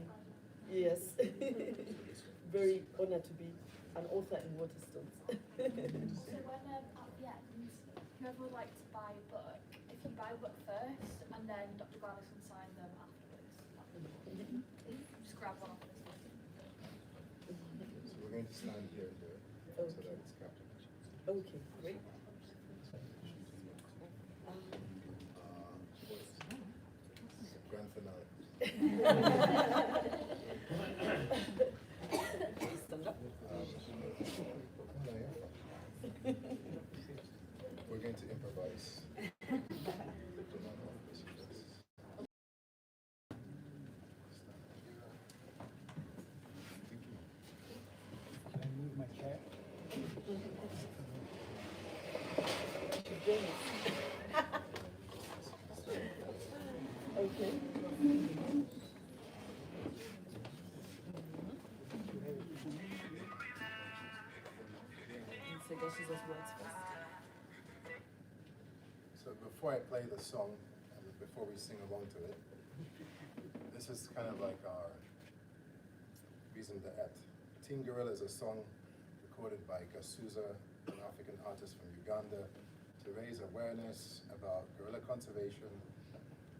yes, very honored to be an author in Waterstones. So when at the end, whoever would like to buy a book, if you buy a book first, and then Dr. Gladys can sign them afterwards. Just grab one off this one. So we're going to stand here and do it so that it's captured. Okay, great. Grand finale. Stand up. We're going to improvise. Can I move my chair? Okay. So Gasuza's words first. So before I play the song, and before we sing along to it, this is kind of like our reason to act. Team Gorilla is a song recorded by Gasuza, an African artist from Uganda, to raise awareness about gorilla conservation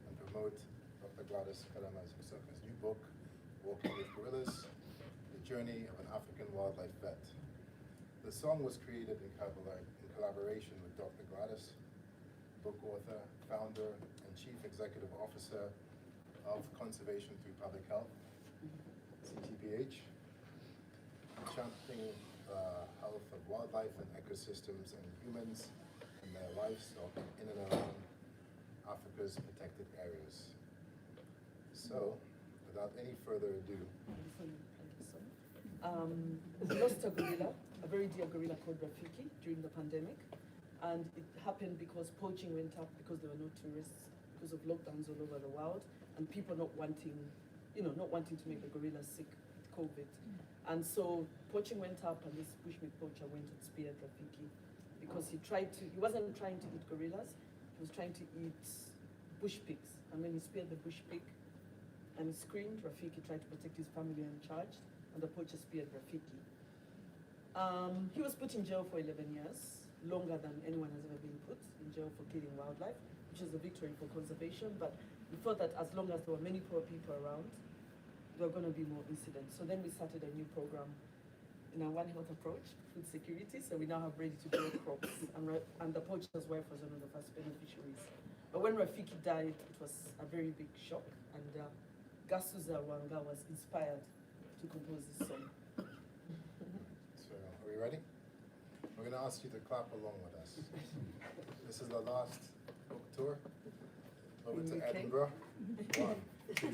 and promote Dr. Gladys Kalama's new book, Walking with Gorillas, The Journey of an African Wildlife Vet. The song was created in collaboration with Dr. Gladys, book author, founder, and Chief Executive Officer of Conservation Through Public Health, CTPH, championing the health of wildlife and ecosystems and humans and their livestock in and around Africa's protected areas. So, without any further ado, we lost a gorilla, a very dear gorilla called Rafiki during the pandemic. And it happened because poaching went up because there were no tourists, because of lockdowns all over the world, and people not wanting to make the gorillas sick with COVID. And so poaching went up, and this bushmeat poacher went and speared Rafiki because he wasn't trying to eat gorillas, he was trying to eat bush pigs. And when he speared the bush pig and he screamed, Rafiki tried to protect his family and charged, and the poacher speared Rafiki. He was put in jail for 11 years, longer than anyone has ever been put in jail for killing wildlife, which is a victory for conservation. But we thought that as long as there were many poor people around, there were going to be more incidents. So then we started a new program in our One Health approach, food security. So we now have ready to grow crops, and the poacher's wife was one of the first beneficiaries. But when Rafiki died, it was a very big shock, and Gasuza Wanga was inspired to compose this song. So, are we ready? We're going to ask you to clap along with us. This is the last book tour. Over In to UK? Edinburgh. 1, 2, 3.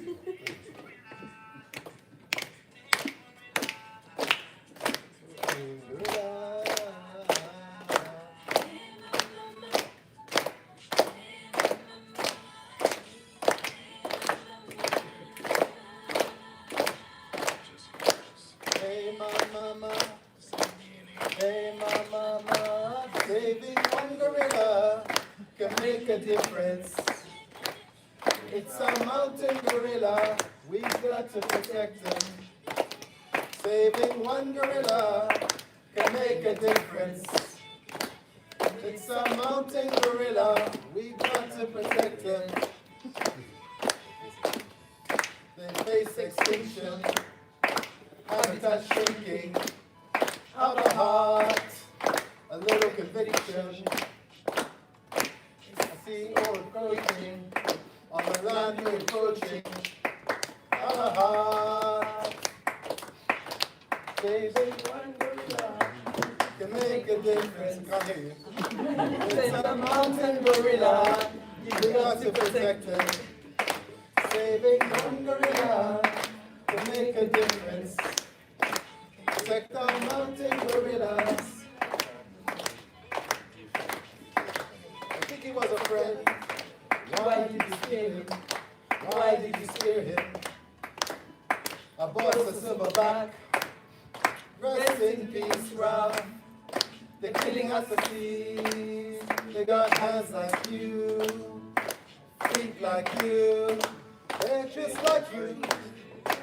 Hey, my mama. Hey, my mama. Saving one gorilla can make a difference. It's a mountain gorilla. We've got to protect them. Saving one gorilla can make a difference. It's a mountain gorilla. We've got to protect them. They face extinction. Habitat shrinking, have a heart, a little conviction. I see all approaching, on the land we're approaching, have a heart. Saving one gorilla can make a difference. Can't hear you. It's a mountain gorilla, you got to protect it. Saving one gorilla can make a difference. Protect our mountain gorillas. I think he was a friend. Why did you scare him? Why did you scare him? I bought a silverback. Rest in peace, Ralph. They're killing us at sea. They got hands like you, feet like you. They're just like you.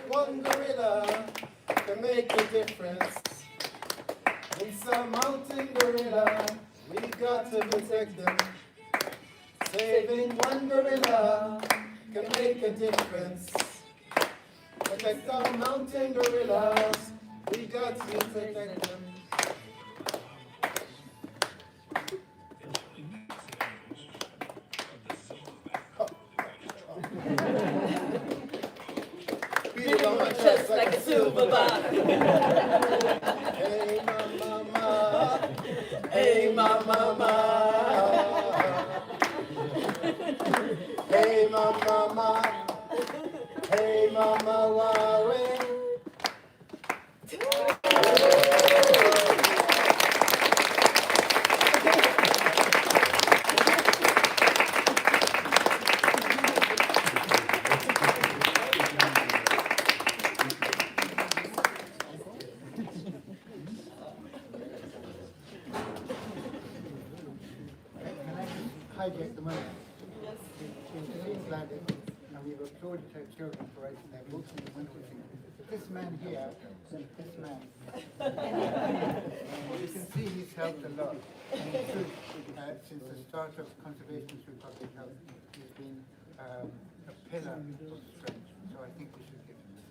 One gorilla can make a difference. It's a mountain gorilla, we got to protect them. Saving one gorilla can make a difference. Protect our mountain gorillas, we got to protect them. Beat it on my chest like a silverback. Hey, my mama. Hey, my mama. Hey, my mama. Hey, mama, Warren. Hijack the moment. It seems like it, and we've applauded our children for writing their books and the wonderful thing. This man here, this man, you can see he's helped a lot. And in truth, since the start of conservation through public health, he's been a pillar of strength. So I think we should give him this.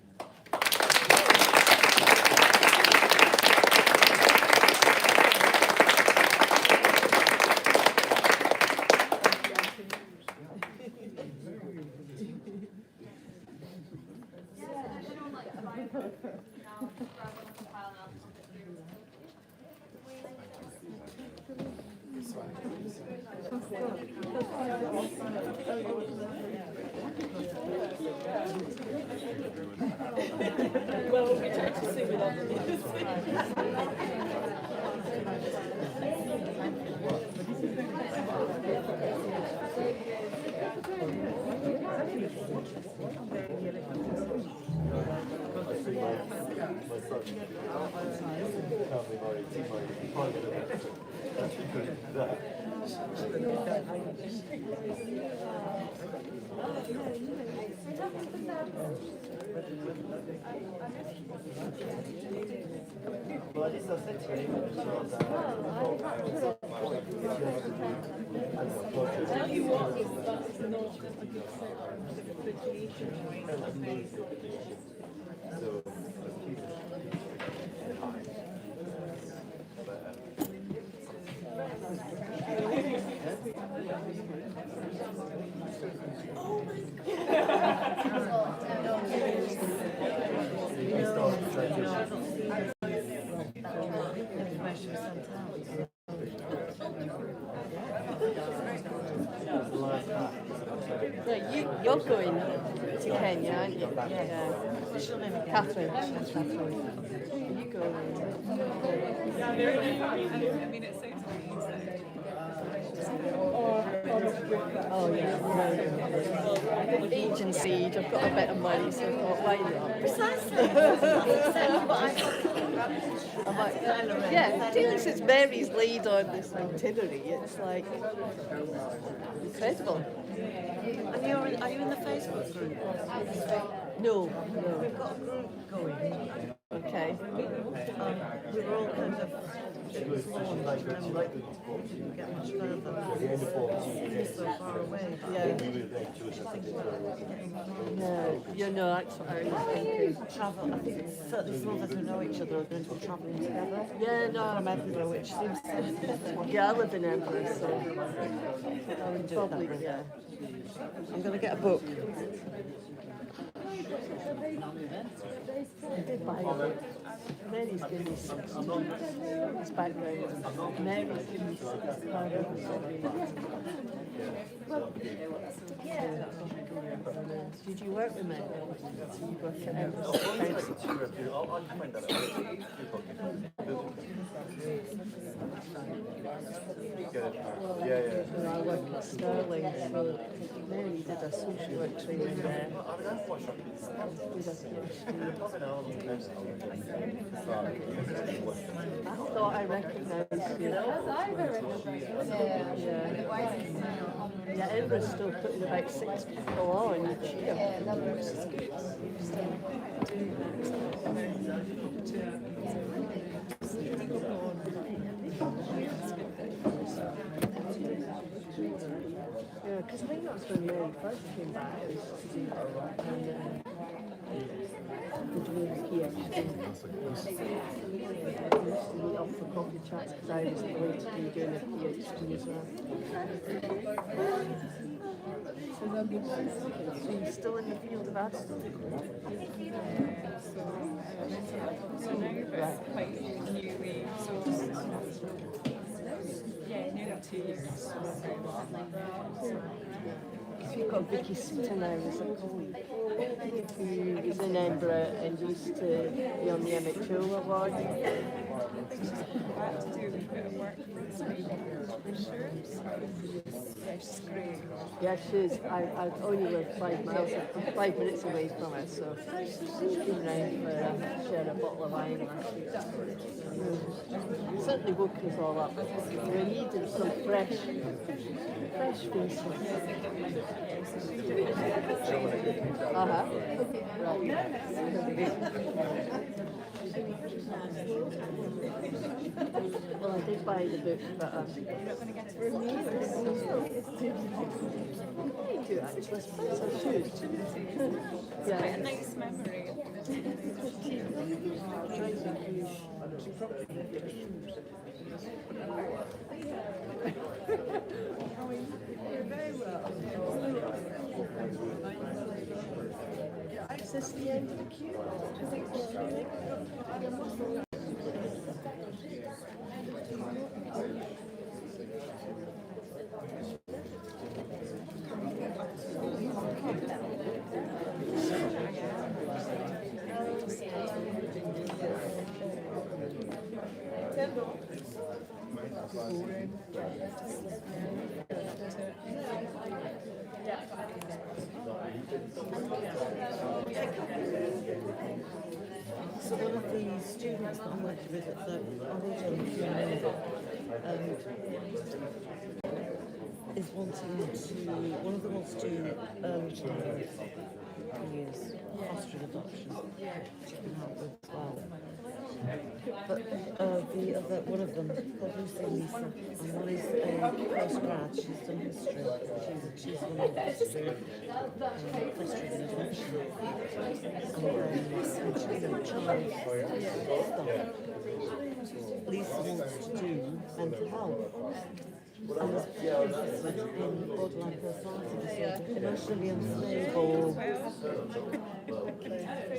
Well, we try to sing without the music. You're going to Kenya, aren't you? Yeah. Catherine. You going? Oh yeah. Agency, I've got a bit of money, so I thought, why not? Precisely. I'm like, yeah, since Mary's laid on this itinerary, it's like incredible. And are you in the Facebook group? No. We've got a group going. Okay. We were all kind of launched and then we didn't get much further. It's so far away. Yeah. No, you know, that's what I was thinking. Travel, I think certainly some of us who know each other are going to be travelling together. Yeah, no. From Edinburgh, which seems to Yeah, I live in Edinburgh, so I would do it probably, that way. yeah. I'm going to get a book. Mary's giving me his background. Mary's giving me Did you work with Mary? So you work at I work at Sterling, so Mary did a social work training there. Did a I thought I recognised you. Yeah, Edinburgh's still putting about 6 people on each year. Yeah, because I think that was when Mary first came back. It was to do doing a PhD. Used to meet up for coffee chats because I was going to be doing a PhD as well. So you're still in the field of Addison? So now you're quite newly, so yeah, nearly 2 years. You've got Vicky Sutton now as a colleague who was in Edinburgh and used to be on the MHO award. I have to do a bit of work for insurance. Yeah, she's great. Yeah, she is. I only live 5 miles, 5 minutes away from her, so she came round for share a bottle of wine last week. Certainly woke us all up. We needed some fresh faces. Right. Well, I did buy the book, but I do actually. I suppose I should. Quite a nice memory. Is this the end of the queue? So one of the students that I went to visit, that is wanting to, one of them wants to early childhood years, foster adoption, which you can help with as well. But the other, one of them, Lucy and Lisa, and one is a postgrad, she's done history, she's one of the fostering and adoption, and she's a child stuff. Lisa wants to do mental health. And is interested in borderline personality disorder. emotionally unstable.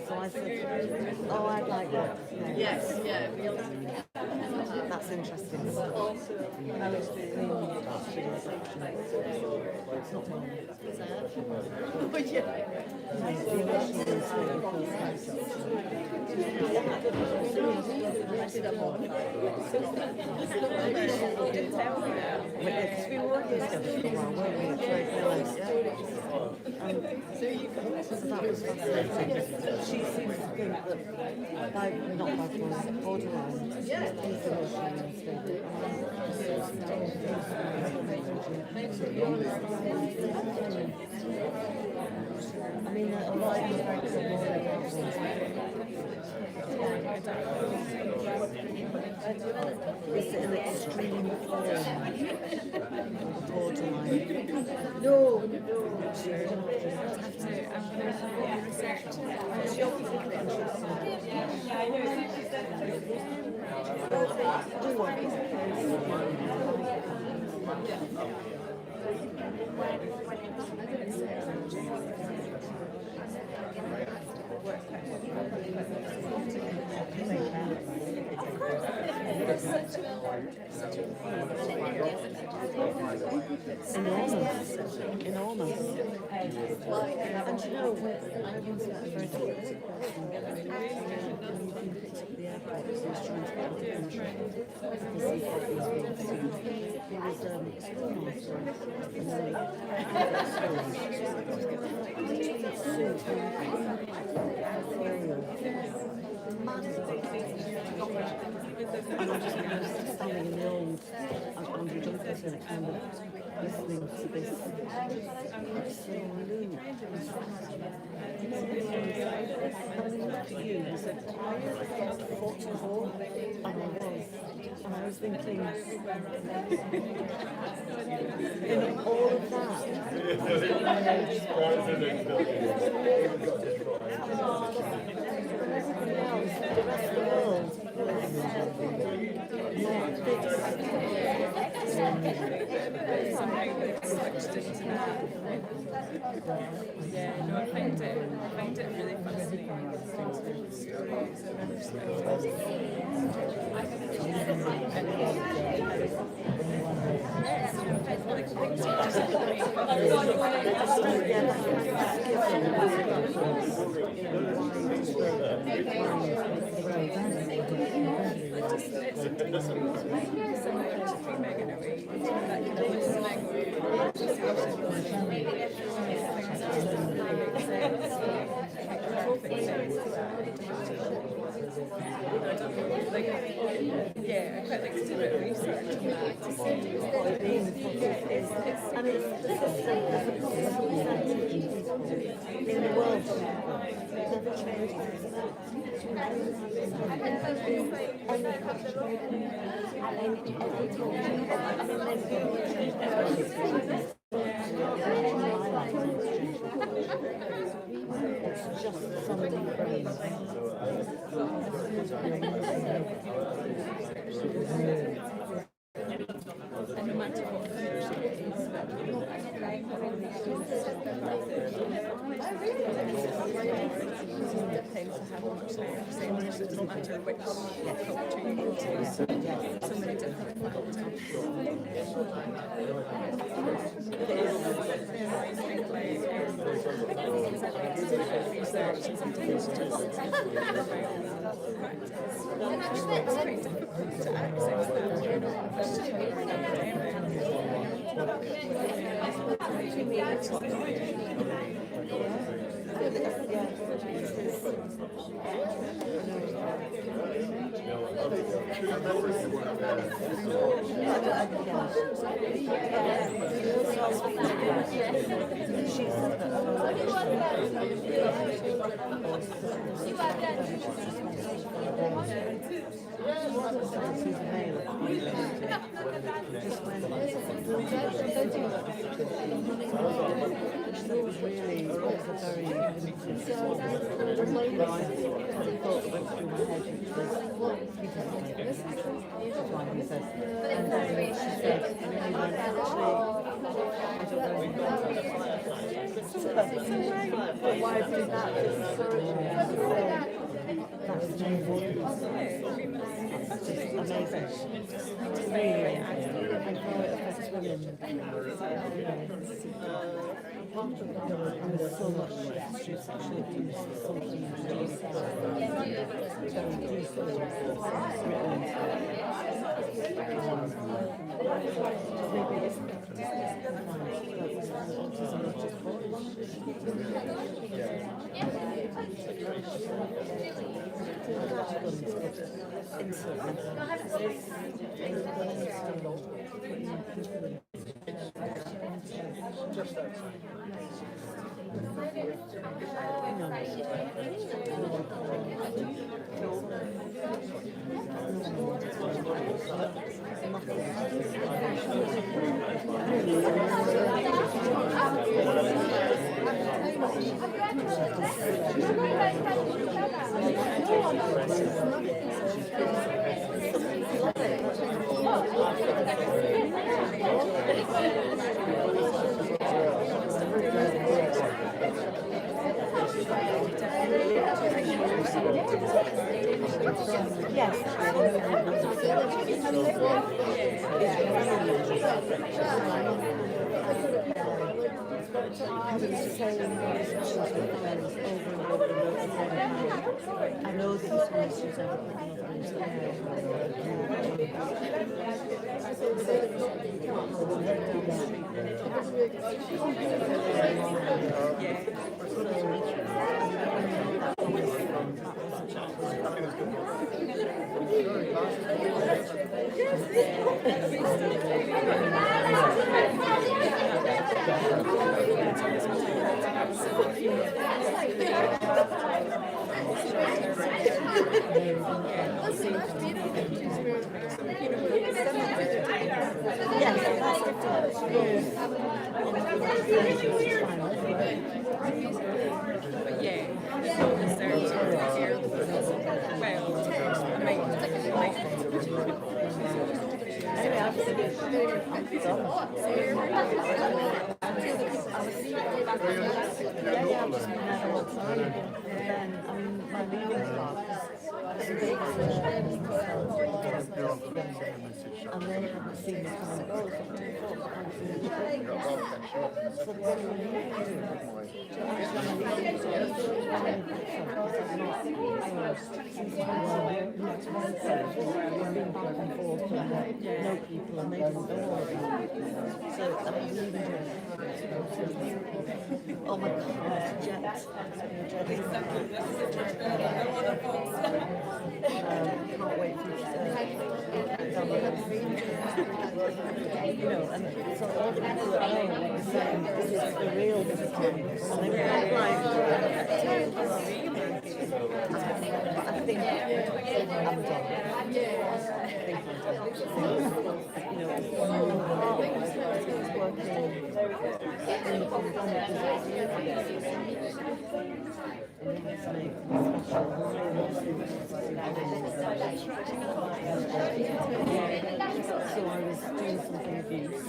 So I said, oh, I'd like that. Yes, yeah. That's interesting. It's not mine. Oh, yeah. The emotionally unstable personality. Because we were working together for a while, weren't we? At Trade Mills, yeah. So that was fascinating. She seems to think that not bipolar, borderline, is emotionally unstable. I mean, a lot of the folks are more like is it an extreme form of borderline? No. Enormous. And you know, I once had a very difficult question when you picked up the airport, because he was trying to get out of the country, because he thought he was being sued. He was schoolmaster, and then and I just remember standing in the old Andrew Duncan kind of listening to this absolute and then look at you, he said, are you 44? And I was thinking, in all of that, everybody else, the rest of the world Yeah, no, I find it really fascinating. Yeah, I quite like to do a bit of research on that to see what it means. I mean, the system has a percentage in the world never changes. It's just something crazy. And no matter what version it is, depends on how much they represent. It doesn't matter which culture you go to. So many different factors. Research and sometimes just practice. It's quite difficult to access that. You're not But why do that? It's so that's amazing. That's just amazing. Really, and how it affects women. There's so much through sexual abuse, there's something very useful written into it. Maybe it's autism is just boyish. Insert mental Yes. Having the same relationships with parents over and over and over again. I know these relationships are and then I haven't seen this kind of goals. Know people and they don't know all of that. So I was leaving here. Oh my God, Jet. Can't wait for you to you know, and so all the people that know are saying this is the real discount. And they were like, I think I'm done. I think I'm done. You know, my heart was working in the so I was doing something abuse,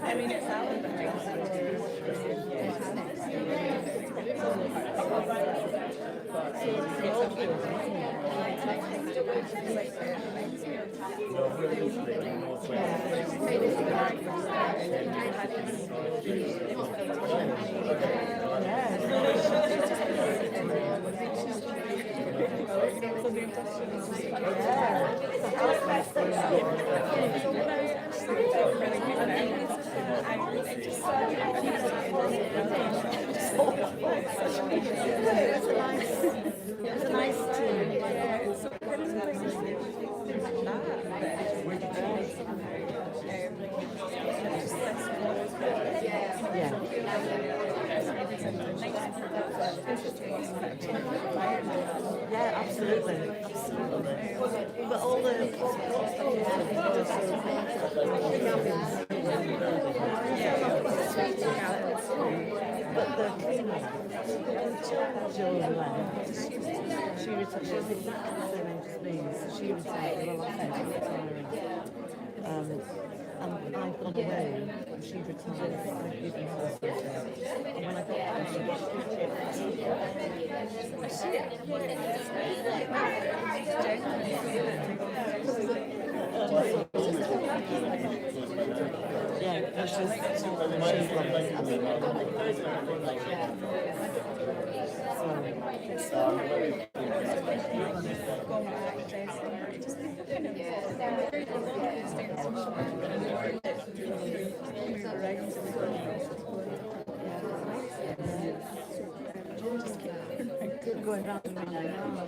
I mean, it's our It's a nice team. Yeah, absolutely. But all the but the cleaner, Joan left. She retired. She was exactly the same age as me, so she retired the last time she was retiring. And I've gone away, and she retired. I've given her something. And when I got back, she yeah, she's going round and round.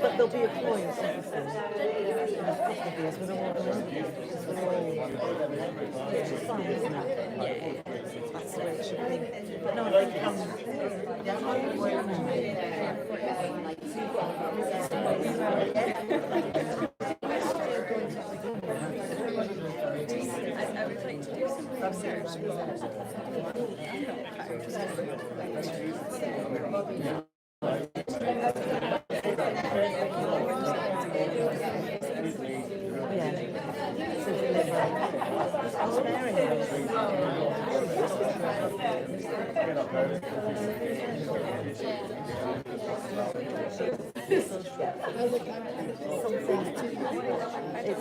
But there'll be a point, obviously, in a couple of years when I won't know because we're all, which is fine, isn't it? That's the way it should be. But no, I think I would like to do some research.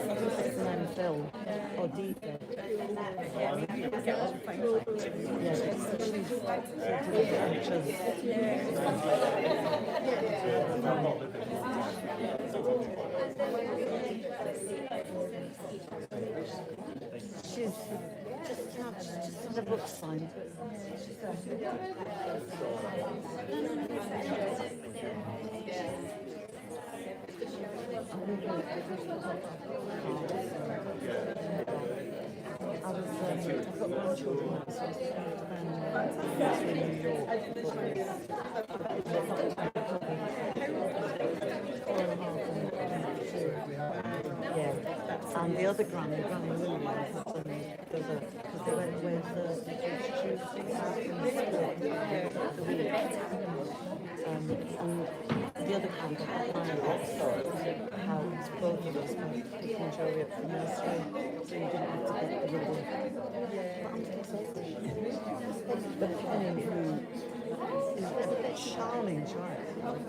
it's an film or deeper. She's just had a book signed. I've got grandchildren now, so I was in New York. Yeah, and the other Granny Lily, because they went away Thursday, Tuesday, the week. And the other Granny got house, both of us got picking Joey up from nursery, so you didn't have to get the little. But Penny, who is a charming child,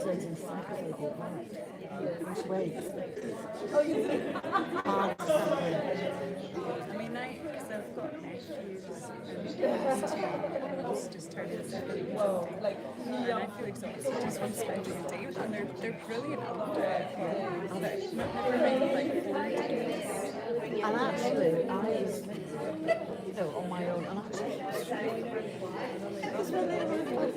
turns encyclopedia at night. Which way? Hard to separate. I mean, because I've got nephews and who's just turning 7 and I feel exhausted just from spending a day with them. They're brilliant. I love it. But never mind like 4 days. And actually, I was, on my own, and actually, because when they were like,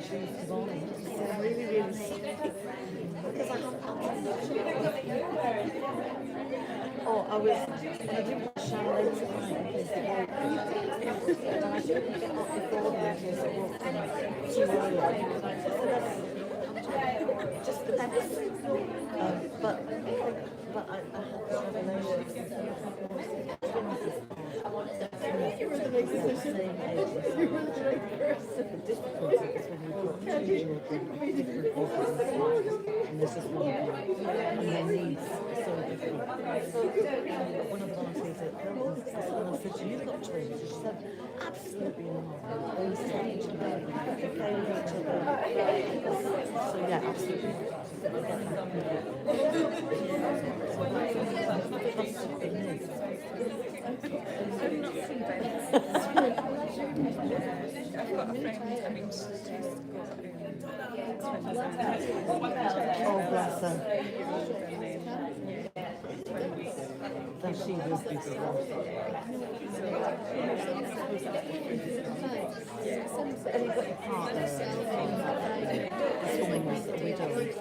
she was born, I'm really, really sorry. Because I didn't want to shower late at night in case it woke. And I didn't get up before them in case it woke them too early. Just the best. But I had this revelation. You were the right person. You were the right person. The difficulty is when you've got two children of different ages, and there's just one of them, and their needs are so different. But one of the volunteers at Pilgrims, and I said, you've got twins? She said, absolutely not. They stay each other, they play with each other. So yeah, absolutely. I'm not convinced. I've got a friend, I mean, she's got twins and Oh, bless her. and Then she was beautiful. And you've got your partner. This woman was a widow.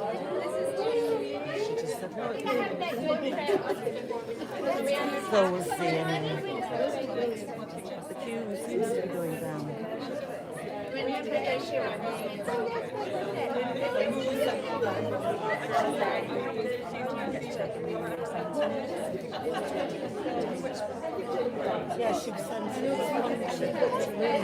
She just said, no, so was the queue seems to be going down. Yeah, she was sent to she booked a room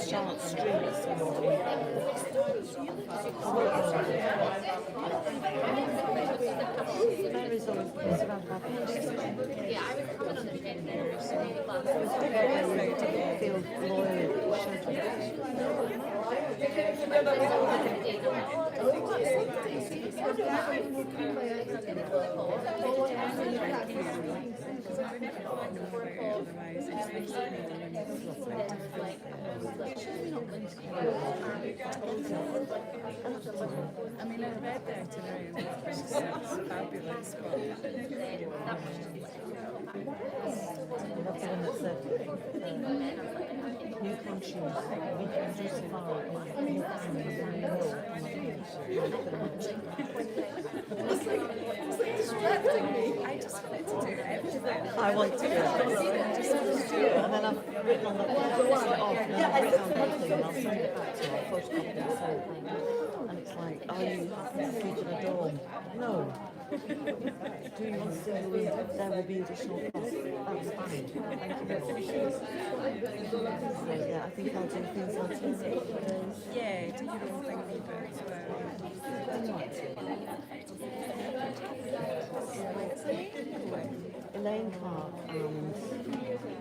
Charlotte streets. Mary's always goes around by feel loyal. I mean, I read the itinerary and it's fabulous, but new countries, I just wanted to do everything. I want to do it. And then I've written on the off and then I've written on everything and I'll send it back to her, I'll photocopy the whole thing. And it's like, are you happy to sleep in a dorm? No. Do you want to stay in the room? There will be additional costs. That's fine. Thank you. So yeah, I think I'll do things alternative days. Yeah, do your own thing a wee bit as well. Elaine Clark and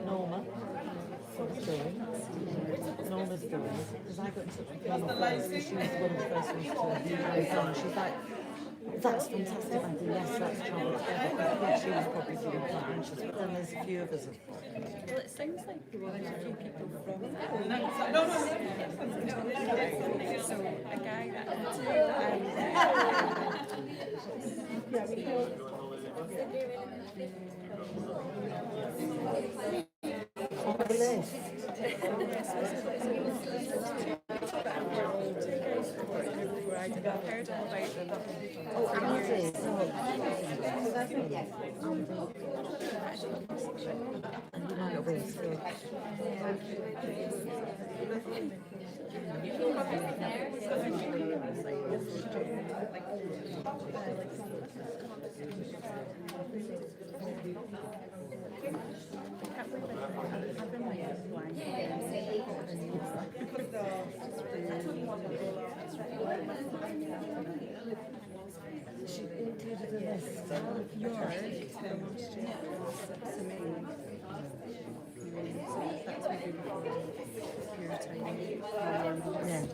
Norma are doing. Norma's doing it because I got in touch with Norma first because she was one of the first ones to be on. She's like, that's fantastic. I think yes, let's travel together. I think she was probably feeling quite anxious, but then there's a few of us. Well, it sounds like there's a few people from so a guy that I've heard all about them. Oh, amazing. And you might not be able to go. She included a list of Your yours. that's maybe before your time. Yeah.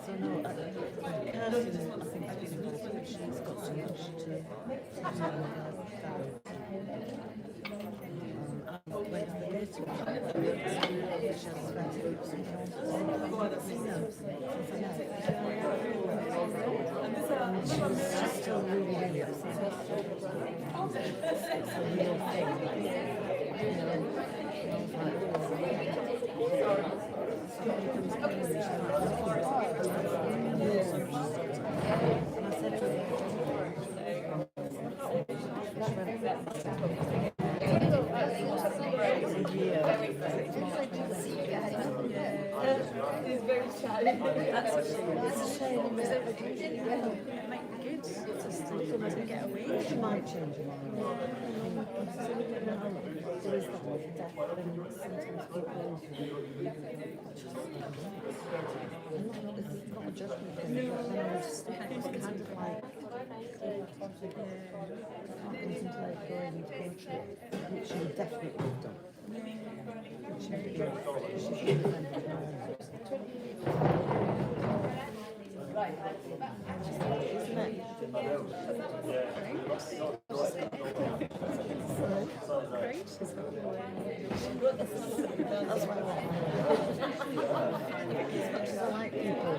So no, Kirsten, I think has been involved, but she's got so much to I went to the data she was just still really, really upset. It's a real thing. You know, somebody comes in and she's like, and I said to her, He's very shy. That's a shame. It's a shame because it might be good to get away. It might change your mind. There is that with death, and sometimes people it's not a judgment thing, but then it's kind of like contemplate going into poetry, which you definitely have done. Which you should defend it now. Isn't it? Great. That's what I want. As much as I like people,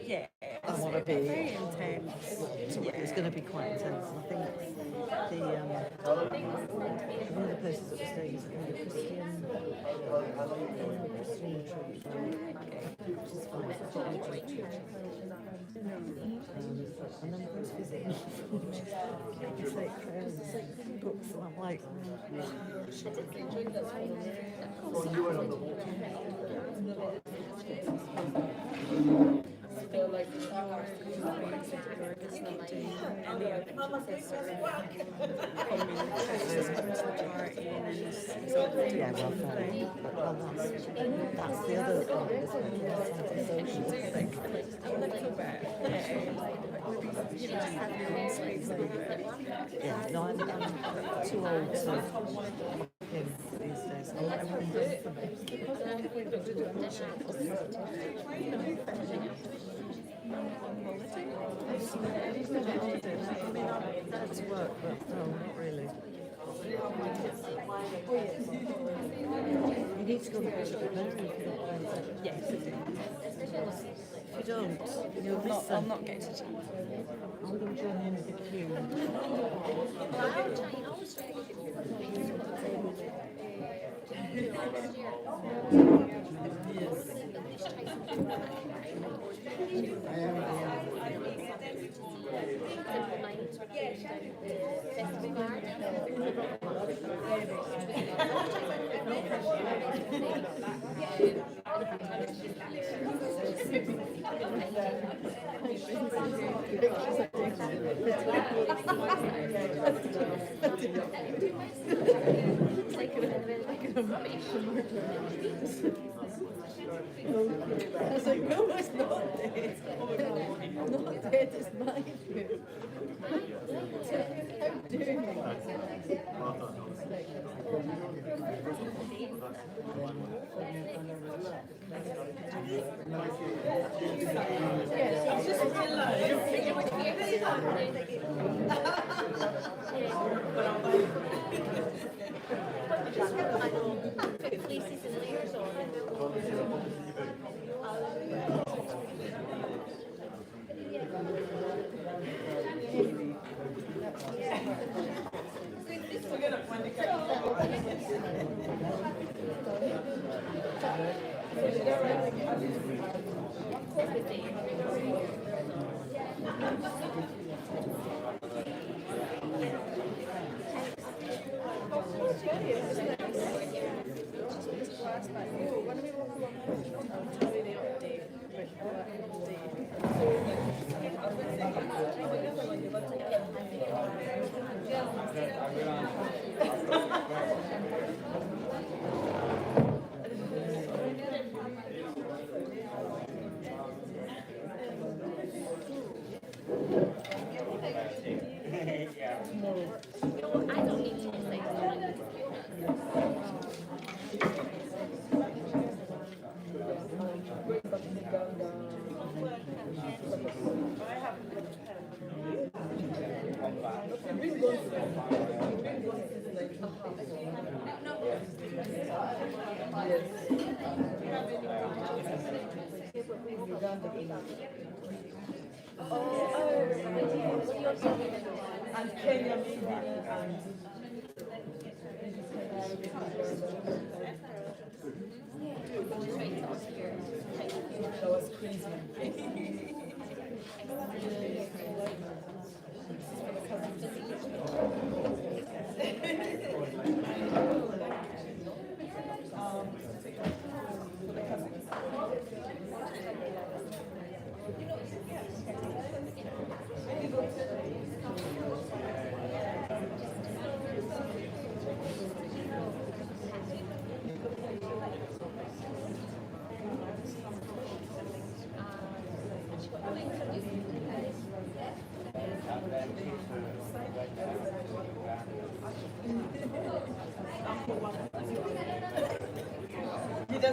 Yeah. I want to be. Very intense. It's going to be quite intense. I think the one of the places that we're staying is a kind of Christian retreat, which is fine. It's got a retreat. And then there's visiting sacred prayers and sacred books, and I'm like, They're like, It's not doing any other sort of party and then yeah, well, fair enough. Well, that's the other thing, isn't it? a little bit. You know, have your own space a little bit. Yeah, no, I'm too old to lock in these days. I like everything done for me. That's work, but no, not really. You need to go to Bishop Mary if you don't mind it. Yes, I do. If you don't, you'll miss I'll them. not get to I'm going to join in the queue. I was like, no, it's not dead. Not dead, it's my food. How dare you? Yes, it's just Fleeces and layers on. and Kenya maybe, and that was crazy.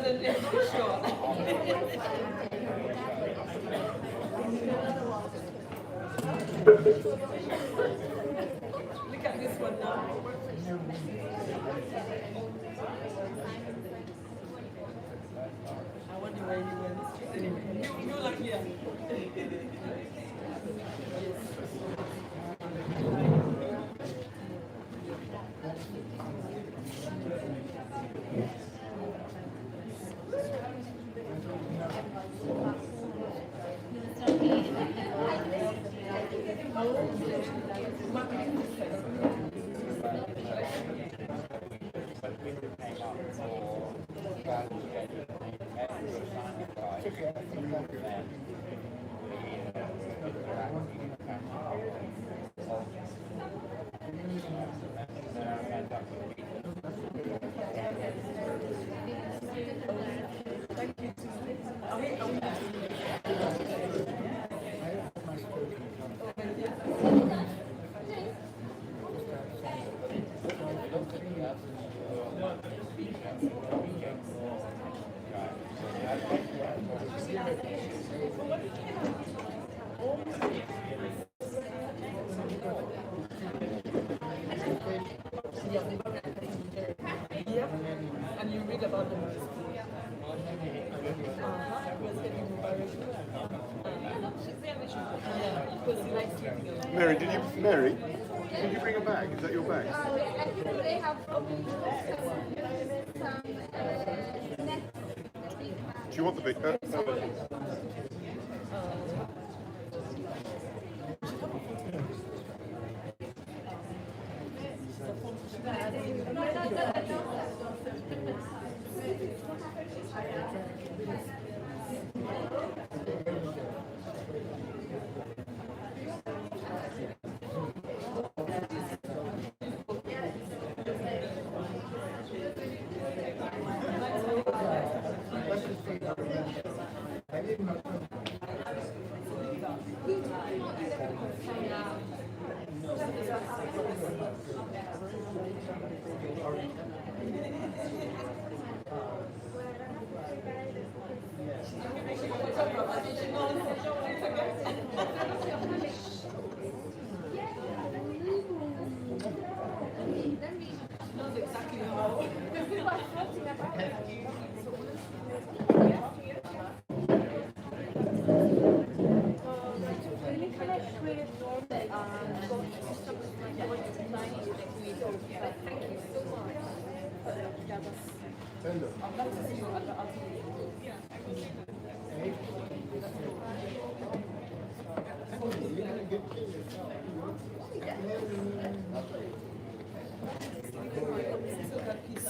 Look at this one now. I wonder where you went. You like here. And you read about them. Mary, did you bring a bag? Is that your bag? They have Do you want the big?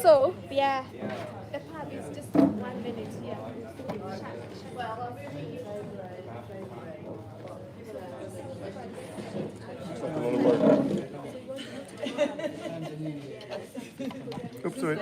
So, yeah, the pub is just 1 minute, yeah. Oops, sorry.